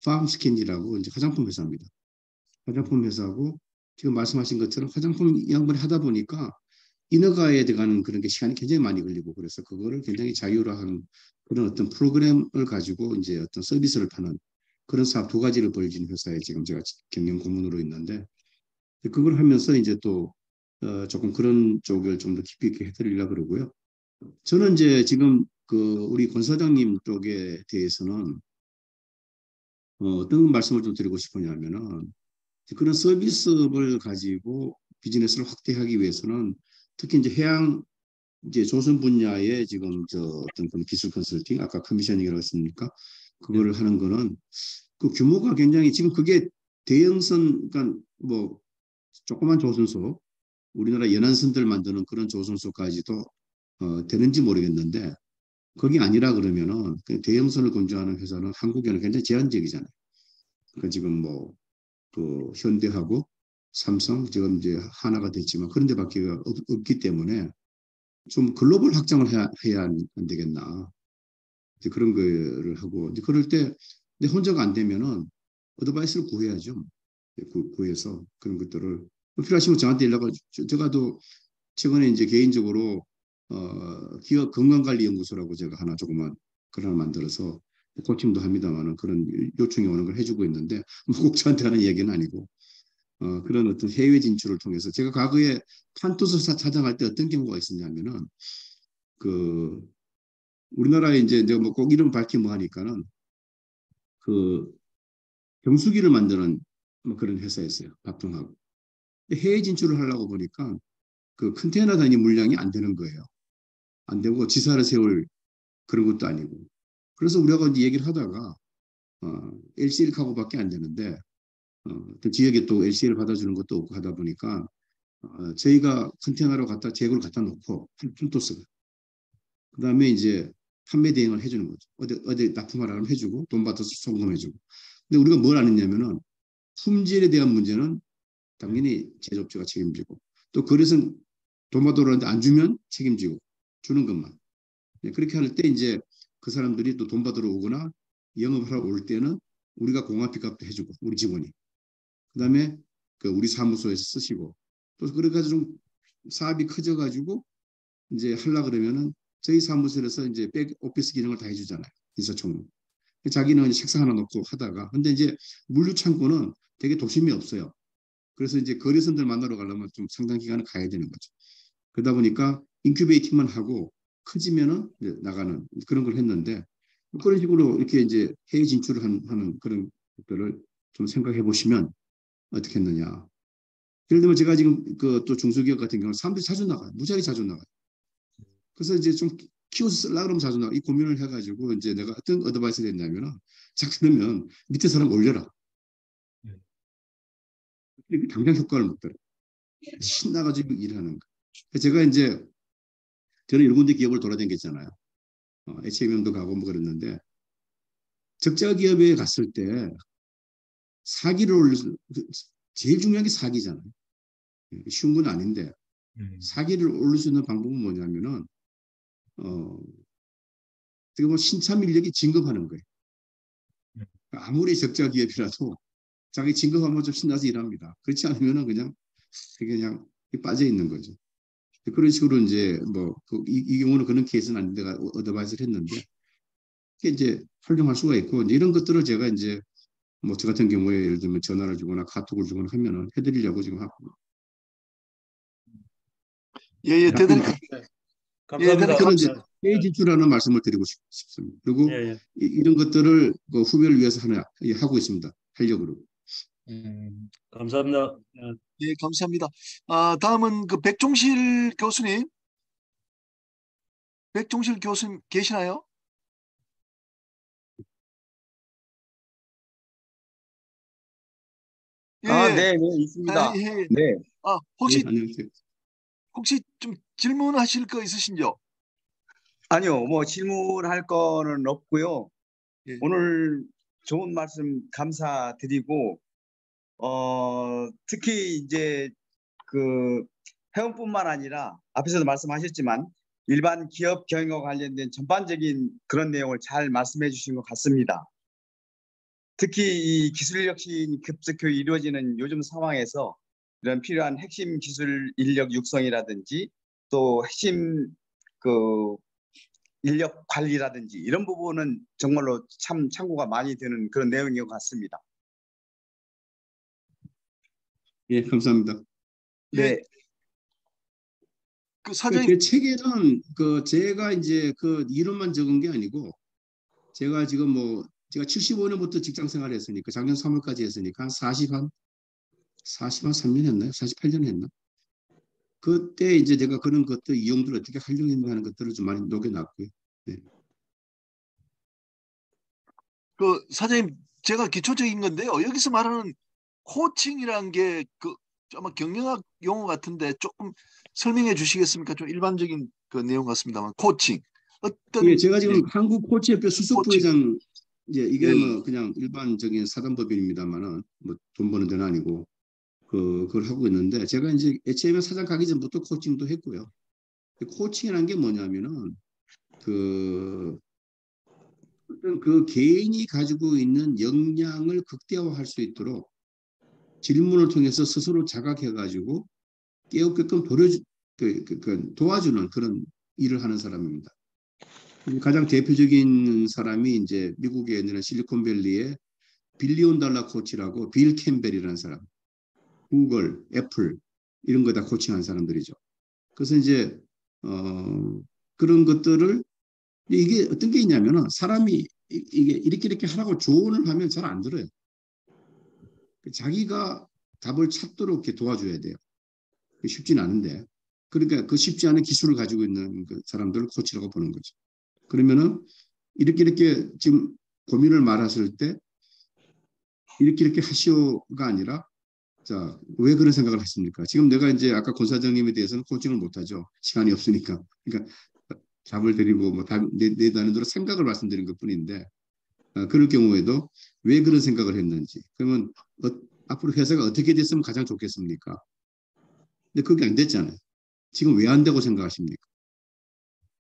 팜스킨이라고 이제 화장품 회사입니다. 화장품 회사고 지금 말씀하신 것처럼 화장품 양분을 하다 보니까 인허가에 들어가는 그런 게 시간이 굉장히 많이 걸리고 그래서 그거를 굉장히 자유화한 그런 어떤 프로그램을 가지고 이제 어떤 서비스를 파는 그런 사업 두 가지를 벌이는 회사에 지금 제가 경영 고문으로 있는데 그걸 하면서 이제 또 조금 그런 쪽을 좀 더 깊이 있게 해드리려고 그러고요. 저는 이제 지금 그 우리 권 사장님 쪽에 대해서는 어떤 말씀을 좀 드리고 싶으냐면은 그런 서비스를 가지고 비즈니스를 확대하기 위해서는 특히 이제 해양 이제 조선 분야의 지금 저 어떤 그런 기술 컨설팅 아까 커미셔닝이라고 했습니까? 예, 그거를 하는 거는 그 규모가 굉장히 지금 그게 대형선 그러니까 뭐 조그만 조선소 우리나라 연안선들 만드는 그런 조선소까지도 되는지 모르겠는데 거기 아니라 그러면은 그 대형선을 건조하는 회사는 한국에는 굉장히 제한적이잖아요. 그 지금 뭐 그 현대하고 삼성 지금 이제 하나가 됐지만 그런 데밖에 없기 때문에 좀 글로벌 확장을 해야 안 되겠나. 이제 그런 거를 하고 이제 그럴 때 내 혼자가 안 되면은 어드바이스를 구해야죠. 구해서 그런 것들을 필요하시면 저한테 연락을 제가 또 최근에 이제 개인적으로 기업 건강관리연구소라고 제가 하나 조그만 그걸 하나 만들어서 코칭도 합니다만은 그런 요청이 오는 걸 해주고 있는데 뭐 꼭 저한테 하는 얘기는 아니고 그런 어떤 해외 진출을 통해서 제가 과거에 판토스 사장할 때 어떤 경우가 있었냐면은 그 우리나라에 이제 내가 뭐 꼭 이름 밝히면 뭐 하니까는 그 경수기를 만드는 뭐 그런 회사였어요. 바통하고. 해외 진출을 하려고 보니까 그 컨테이너 단위 물량이 안 되는 거예요. 안 되고 지사를 세울 그런 것도 아니고. 그래서 우리가 이제 얘기를 하다가 LCL 카고밖에 안 되는데 그 지역에 또 LCL 받아주는 것도 없고 하다 보니까 저희가 컨테이너로 갖다 재고를 갖다 놓고 풀토스가 그다음에 이제 판매 대행을 해주는 거죠. 어디 납품하라면 해주고 돈 받아서 송금해주고. 근데 우리가 뭘 안 했냐면은 품질에 대한 문제는 당연히 제조업체가 책임지고 또 그래서 돈 받으러 안 주면 책임지고 주는 것만. 네, 그렇게 할 때 이제 그 사람들이 또 돈 받으러 오거나 영업하러 올 때는 우리가 공항 픽업도 해주고 우리 직원이. 그다음에 그 우리 사무소에서 쓰시고 또 그래가지고 좀 사업이 커져가지고 이제 하려 그러면은 저희 사무실에서 이제 백 오피스 기능을 다 해주잖아요. 인사총무. 자기는 책상 하나 놓고 하다가 근데 이제 물류 창고는 되게 도심이 없어요. 그래서 이제 거래선들 만나러 가려면 좀 상당 기간을 가야 되는 거죠. 그러다 보니까 인큐베이팅만 하고 커지면은 이제 나가는 그런 걸 했는데 그런 식으로 이렇게 이제 해외 진출을 하는 그런 것들을 좀 생각해 보시면 어떻게 했느냐. 예를 들면 제가 지금 그 또 중소기업 같은 경우는 사람들이 자주 나가요. 무지하게 자주 나가요. 그래서 이제 좀 키워서 쓰려고 그러면 자주 나가. 이 고민을 해가지고 이제 내가 어떤 어드바이스를 했냐면은 자 그러면 밑에 사람 올려라. 당장 효과를 못 들어. 신나가지고 일하는 거. 제가 이제 저는 일 군데 기업을 돌아다녔잖아요. HMM도 가고 뭐 그랬는데 적자 기업에 갔을 때 사기를 올려 제일 중요한 게 사기잖아요. 쉬운 건 아닌데 사기를 올릴 수 있는 방법은 뭐냐면은 어떻게 보면 신참 인력이 진급하는 거예요. 아무리 적자 기업이라도 자기 진급하면 좀 신나서 일합니다. 그렇지 않으면은 그냥 빠져 있는 거죠. 그런 식으로 이제 이 경우는 그런 케이스는 아닌데 내가 어드바이스를 했는데 이게 이제 활용할 수가 있고 이제 이런 것들을 제가 이제 뭐 저 같은 경우에 예를 들면 전화를 주거나 카톡을 주거나 하면은 해드리려고 지금 하고. 예, 대단히 감사합니다. 저는 이제 회의 진출하는 말씀을 드리고 싶습니다. 그리고 이런 것들을 그 후배를 위해서 하고 있습니다. 활력으로. 감사합니다. 예, 감사합니다. 다음은 그 백종실 교수님. 백종실 교수님 계시나요? 예, 네, 있습니다. 예. 네. 혹시 네, 안녕하세요. 좀 질문하실 거 있으신죠? 아니요, 뭐 질문할 거는 없고요. 예. 오늘 좋은 말씀 감사드리고, 특히 이제 그 회원뿐만 아니라 앞에서도 말씀하셨지만 일반 기업 경영과 관련된 전반적인 그런 내용을 잘 말씀해 주신 것 같습니다. 특히 이 기술 혁신이 급속히 이루어지는 요즘 상황에서 이런 필요한 핵심 기술 인력 육성이라든지 또 핵심 그 인력 관리라든지 이런 부분은 정말로 참 참고가 많이 되는 그런 내용인 것 같습니다. 예, 감사합니다. 네. 그 사장님, 제 책에는 제가 이제 이론만 적은 게 아니고 제가 지금 제가 75년부터 직장 생활을 했으니까 작년 3월까지 했으니까 한 43년 했나요? 48년 했나? 그때 이제 제가 그런 것들 이용들을 어떻게 활용했나 하는 것들을 좀 많이 녹여놨고요. 네. 그 사장님, 제가 기초적인 건데요. 여기서 말하는 코칭이라는 게 아마 경영학 용어 같은데 조금 설명해 주시겠습니까? 좀 일반적인 그 내용 같습니다만 코칭 예, 제가 지금 한국 코치협회 수석 코칭. 부회장 이게 예. 그냥 일반적인 사단법인입니다만은 돈 버는 데는 아니고 그걸 하고 있는데 제가 이제 HMM 사장 가기 전부터 코칭도 했고요. 코칭이라는 게 뭐냐면은 그 개인이 가지고 있는 역량을 극대화할 수 있도록 질문을 통해서 스스로 자각해가지고 깨우게끔 도와주는 그런 일을 하는 사람입니다. 가장 대표적인 사람이 이제 미국에 있는 실리콘밸리의 빌리온 달러 코치라고 빌 캠벨이라는 사람, 구글, 애플 이런 거 다 코칭한 사람들이죠. 그래서 이제 그런 것들을 이게 어떤 게 있냐면은 사람이 이게 이렇게 하라고 조언을 하면 잘 안 들어요. 자기가 답을 찾도록 이렇게 도와줘야 돼요. 쉽지는 않은데. 그러니까 그 쉽지 않은 기술을 가지고 있는 그 사람들을 코치라고 보는 거죠. 그러면은 이렇게 지금 고민을 말하실 때 이렇게 하시오가 아니라 자, 왜 그런 생각을 했습니까? 지금 내가 이제 아까 권 사장님에 대해서는 코칭을 못하죠. 시간이 없으니까. 그러니까 답을 드리고 내 단어대로 생각을 말씀드린 것뿐인데 그럴 경우에도 왜 그런 생각을 했는지 그러면 앞으로 회사가 어떻게 됐으면 가장 좋겠습니까? 근데 그게 안 됐잖아요. 지금 왜 안 되고 생각하십니까?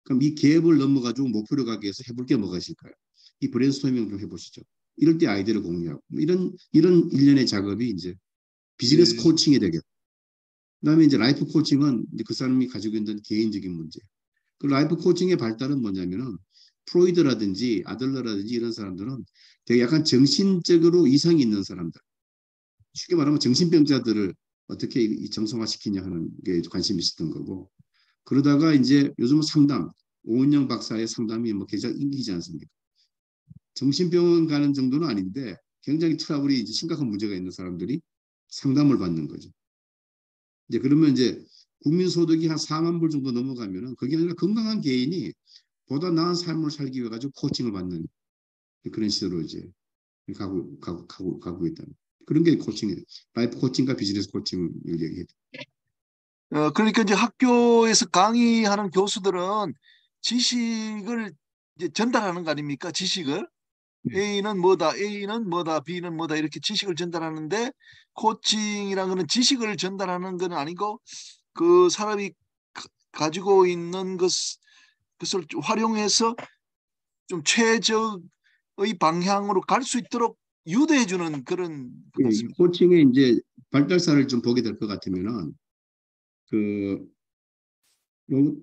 그럼 이 갭을 넘어가지고 목표를 가기 위해서 해볼 게 뭐가 있을까요? 이 브레인스토밍 좀 해보시죠. 이럴 때 아이디어를 공유하고 이런 일련의 작업이 이제 비즈니스 코칭이 되겠고 그다음에 이제 라이프 코칭은 이제 그 사람이 가지고 있는 개인적인 문제. 그 라이프 코칭의 발달은 뭐냐면은 프로이드라든지 아들러라든지 이런 사람들은 되게 약간 정신적으로 이상이 있는 사람들. 쉽게 말하면 정신병자들을 어떻게 정성화시키냐 하는 게 관심이 있었던 거고 그러다가 이제 요즘은 상담, 오은영 박사의 상담이 굉장히 인기지 않습니까? 정신병원 가는 정도는 아닌데 굉장히 트러블이 이제 심각한 문제가 있는 사람들이 상담을 받는 거죠. 이제 그러면 이제 국민소득이 한 4만 불 정도 넘어가면은 그게 아니라 건강한 개인이 보다 나은 삶을 살기 위해 가지고 코칭을 받는 그런 시대로 이제 가고 있다. 그런 게 코칭이에요. 라이프 코칭과 비즈니스 코칭을 얘기해요. 그러니까 이제 학교에서 강의하는 교수들은 지식을 이제 전달하는 거 아닙니까? 지식을. A는 뭐다, A는 뭐다, B는 뭐다 이렇게 지식을 전달하는데 코칭이라는 거는 지식을 전달하는 건 아니고 그 사람이 가지고 있는 것을 활용해서 좀 최적의 방향으로 갈 수 있도록 유도해주는 그런 것 이 같습니다. 코칭의 이제 발달사를 좀 보게 될 것 같으면은 그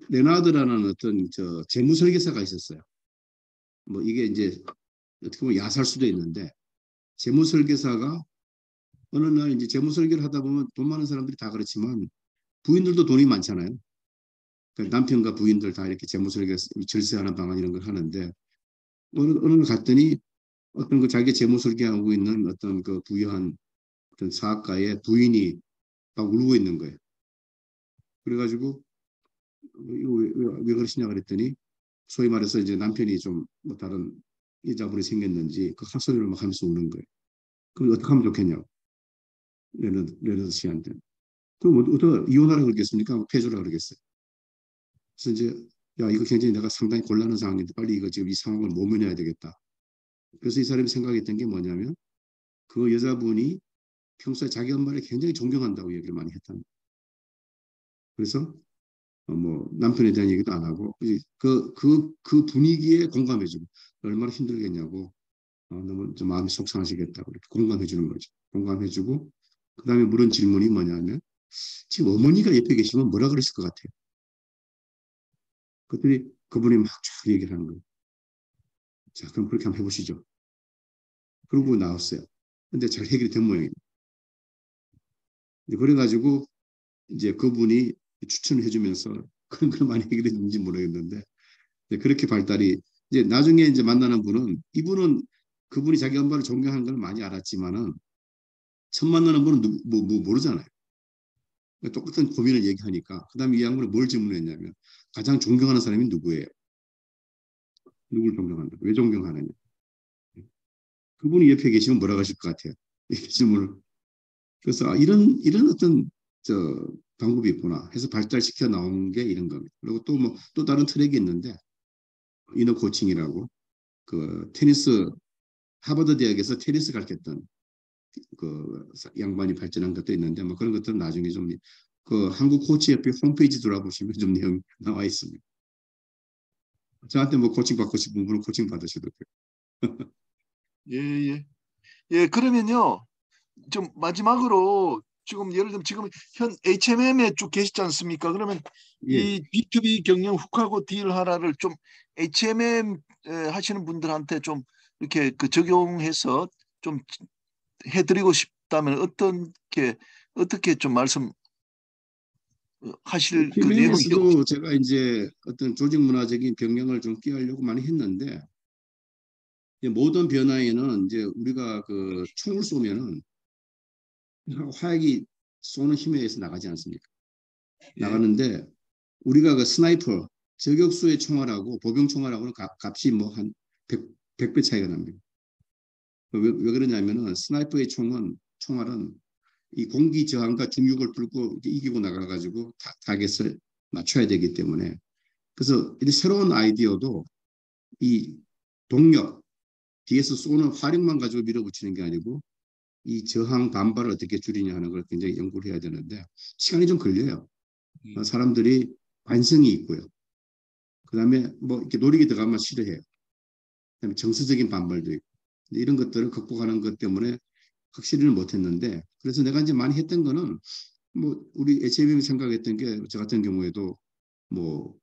레나드라는 어떤 재무 설계사가 있었어요. 뭐 이게 이제 어떻게 보면 야살 수도 있는데 재무 설계사가 어느 날 이제 재무 설계를 하다 보면 돈 많은 사람들이 다 그렇지만 부인들도 돈이 많잖아요. 그러니까 남편과 부인들 다 이렇게 재무 설계 절세하는 방안 이런 걸 하는데 어느 날 갔더니 어떤 그 자기 재무 설계하고 있는 어떤 그 부유한 어떤 사학가의 부인이 막 울고 있는 거예요. 그래가지고 이거 왜 그러시냐 그랬더니 소위 말해서 이제 남편이 좀 뭐 다른 여자분이 생겼는지 그 헛소리를 막 하면서 우는 거예요. 그럼 어떻게 하면 좋겠냐고 레너드 씨한테. 그럼 어떻게 이혼하라고 그러겠습니까? 폐조라고 그러겠어요. 그래서 이제 야 이거 굉장히 내가 상당히 곤란한 상황인데 빨리 이거 지금 이 상황을 모면해야 되겠다. 그래서 이 사람이 생각했던 게 뭐냐면 그 여자분이 평소에 자기 엄마를 굉장히 존경한다고 얘기를 많이 했다는 거예요. 그래서 뭐 남편에 대한 얘기도 안 하고 그 분위기에 공감해주고 얼마나 힘들겠냐고 너무 좀 마음이 속상하시겠다고 이렇게 공감해주는 거죠. 공감해주고 그 다음에 물은 질문이 뭐냐면 지금 어머니가 옆에 계시면 뭐라 그랬을 것 같아요. 그랬더니 그분이 막 쫙 얘기를 하는 거예요. 자 그럼 그렇게 한번 해보시죠. 그러고 나왔어요. 근데 잘 해결이 된 모양입니다. 그래가지고 이제 그분이 추천을 해주면서 그런 걸 많이 해결해 주는지 모르겠는데 그렇게 발달이 이제 나중에 이제 만나는 분은 이분은 그분이 자기 엄마를 존경하는 걸 많이 알았지만은 처음 만나는 분은 모르잖아요. 똑같은 고민을 얘기하니까 그다음에 이 양반은 뭘 질문했냐면 가장 존경하는 사람이 누구예요? 누굴 존경한다? 왜 존경하느냐? 그분이 옆에 계시면 뭐라고 하실 것 같아요? 이 질문을. 그래서 이런 어떤 방법이 있구나 해서 발달시켜 나온 게 이런 겁니다. 그리고 또 다른 트랙이 있는데 이너 코칭이라고 그 테니스 하버드 대학에서 테니스 가르쳤던 그 양반이 발전한 것도 있는데 뭐 그런 것들은 나중에 좀 그 한국 코치협회 홈페이지 돌아보시면 좀 내용 나와 있습니다. 저한테 뭐 코칭 받고 싶은 분은 코칭 받으셔도 돼요. 예. 그러면요. 좀 마지막으로 지금 예를 들면 지금 현 HMM에 쭉 계시지 않습니까? 그러면 예. 이 B2B 경영 훅하고 딜하라를 좀 HMM 하시는 분들한테 좀 이렇게 그 적용해서 좀 해드리고 싶다면 어떻게 좀 말씀하실 그 내용이 PM에서도 제가 이제 어떤 조직 문화적인 경영을 좀 끼하려고 많이 했는데 모든 변화에는 이제 우리가 그 총을 쏘면은 화약이 쏘는 힘에 의해서 나가지 않습니까? 나가는데 우리가 그 스나이퍼 저격수의 총알하고 보병 총알하고는 값이 뭐 한 100배 차이가 납니다. 왜 그러냐면은 스나이퍼의 총알은 이 공기 저항과 중력을 뚫고 이기고 나가가지고 타겟을 맞춰야 되기 때문에 그래서 이 새로운 아이디어도 이 동력 뒤에서 쏘는 화력만 가지고 밀어붙이는 게 아니고 이 저항 반발을 어떻게 줄이냐 하는 걸 굉장히 연구를 해야 되는데 시간이 좀 걸려요. 사람들이 관성이 있고요. 그다음에 뭐 이렇게 노력이 들어가면 싫어해요. 그다음에 정서적인 반발도 있고 이런 것들을 극복하는 것 때문에 확실히는 못했는데 그래서 내가 이제 많이 했던 거는 뭐 우리 HMM이 생각했던 게 저 같은 경우에도 뭐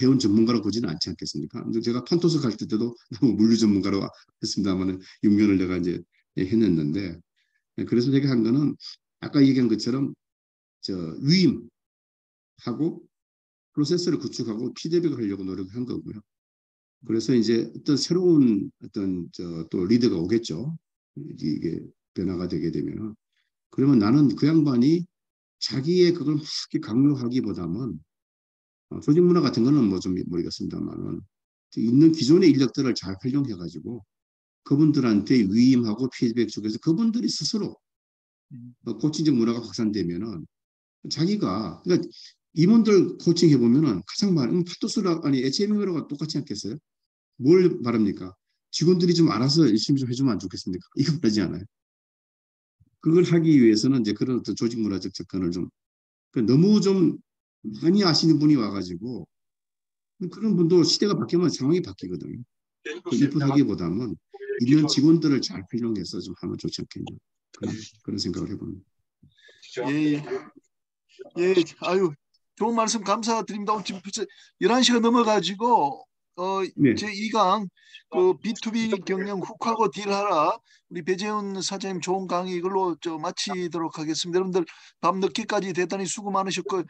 해운 전문가로 보지는 않지 않겠습니까? 제가 판토스 갈 때도 너무 물류 전문가로 했습니다만 6년을 내가 이제 해냈는데 그래서 제가 한 거는 아까 얘기한 것처럼 위임하고 프로세스를 구축하고 피드백을 하려고 노력한 거고요. 그래서 이제 어떤 새로운 어떤 또 리더가 오겠죠. 이게 변화가 되게 되면 그러면 나는 그 양반이 자기의 그걸 막 강요하기보다는 조직 문화 같은 거는 뭐 좀 모르겠습니다만은 있는 기존의 인력들을 잘 활용해가지고 그분들한테 위임하고 피드백 주고서 그분들이 스스로 코칭적 문화가 확산되면은 자기가 그러니까 임원들 코칭해 보면은 가장 많은 파토스라 아니 HMM이라고 똑같지 않겠어요? 뭘 말합니까? 직원들이 좀 알아서 열심히 좀 해주면 안 좋겠습니까? 이거 그러지 않아요. 그걸 하기 위해서는 이제 그런 어떤 조직 문화적 접근을 좀 너무 좀 많이 아시는 분이 와가지고 그런 분도 시대가 바뀌면 상황이 바뀌거든요. 이쁘다기보다는 있는 직원들을 잘 활용해서 좀 하면 좋지 않겠냐 그런 생각을 해봅니다. 예, 예, 아유, 좋은 말씀 감사드립니다. 오늘 지금 벌써 11시가 넘어가지고 네. 제2강 그 B2B 경영 훅하고 딜하라 우리 배재훈 사장님 좋은 강의 이걸로 마치도록 하겠습니다. 여러분들 밤 늦게까지 대단히 수고 많으셨고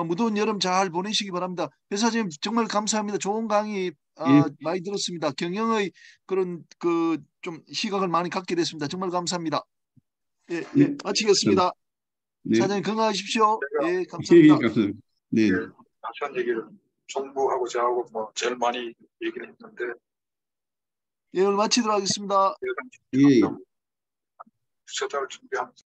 무더운 여름 잘 보내시기 바랍니다. 배 사장님 정말 감사합니다. 좋은 강의 예. 많이 들었습니다. 경영의 그런 그 좀 시각을 많이 갖게 됐습니다. 정말 감사합니다. 예, 예, 네. 마치겠습니다. 네. 사장님 건강하십시오. 예, 예, 감사합니다. 감사합니다. 네. 한 얘기를 정부하고 저하고 뭐 제일 많이 얘기를 했는데 예, 오늘 마치도록 하겠습니다. 예. 주차장을 준비합니다.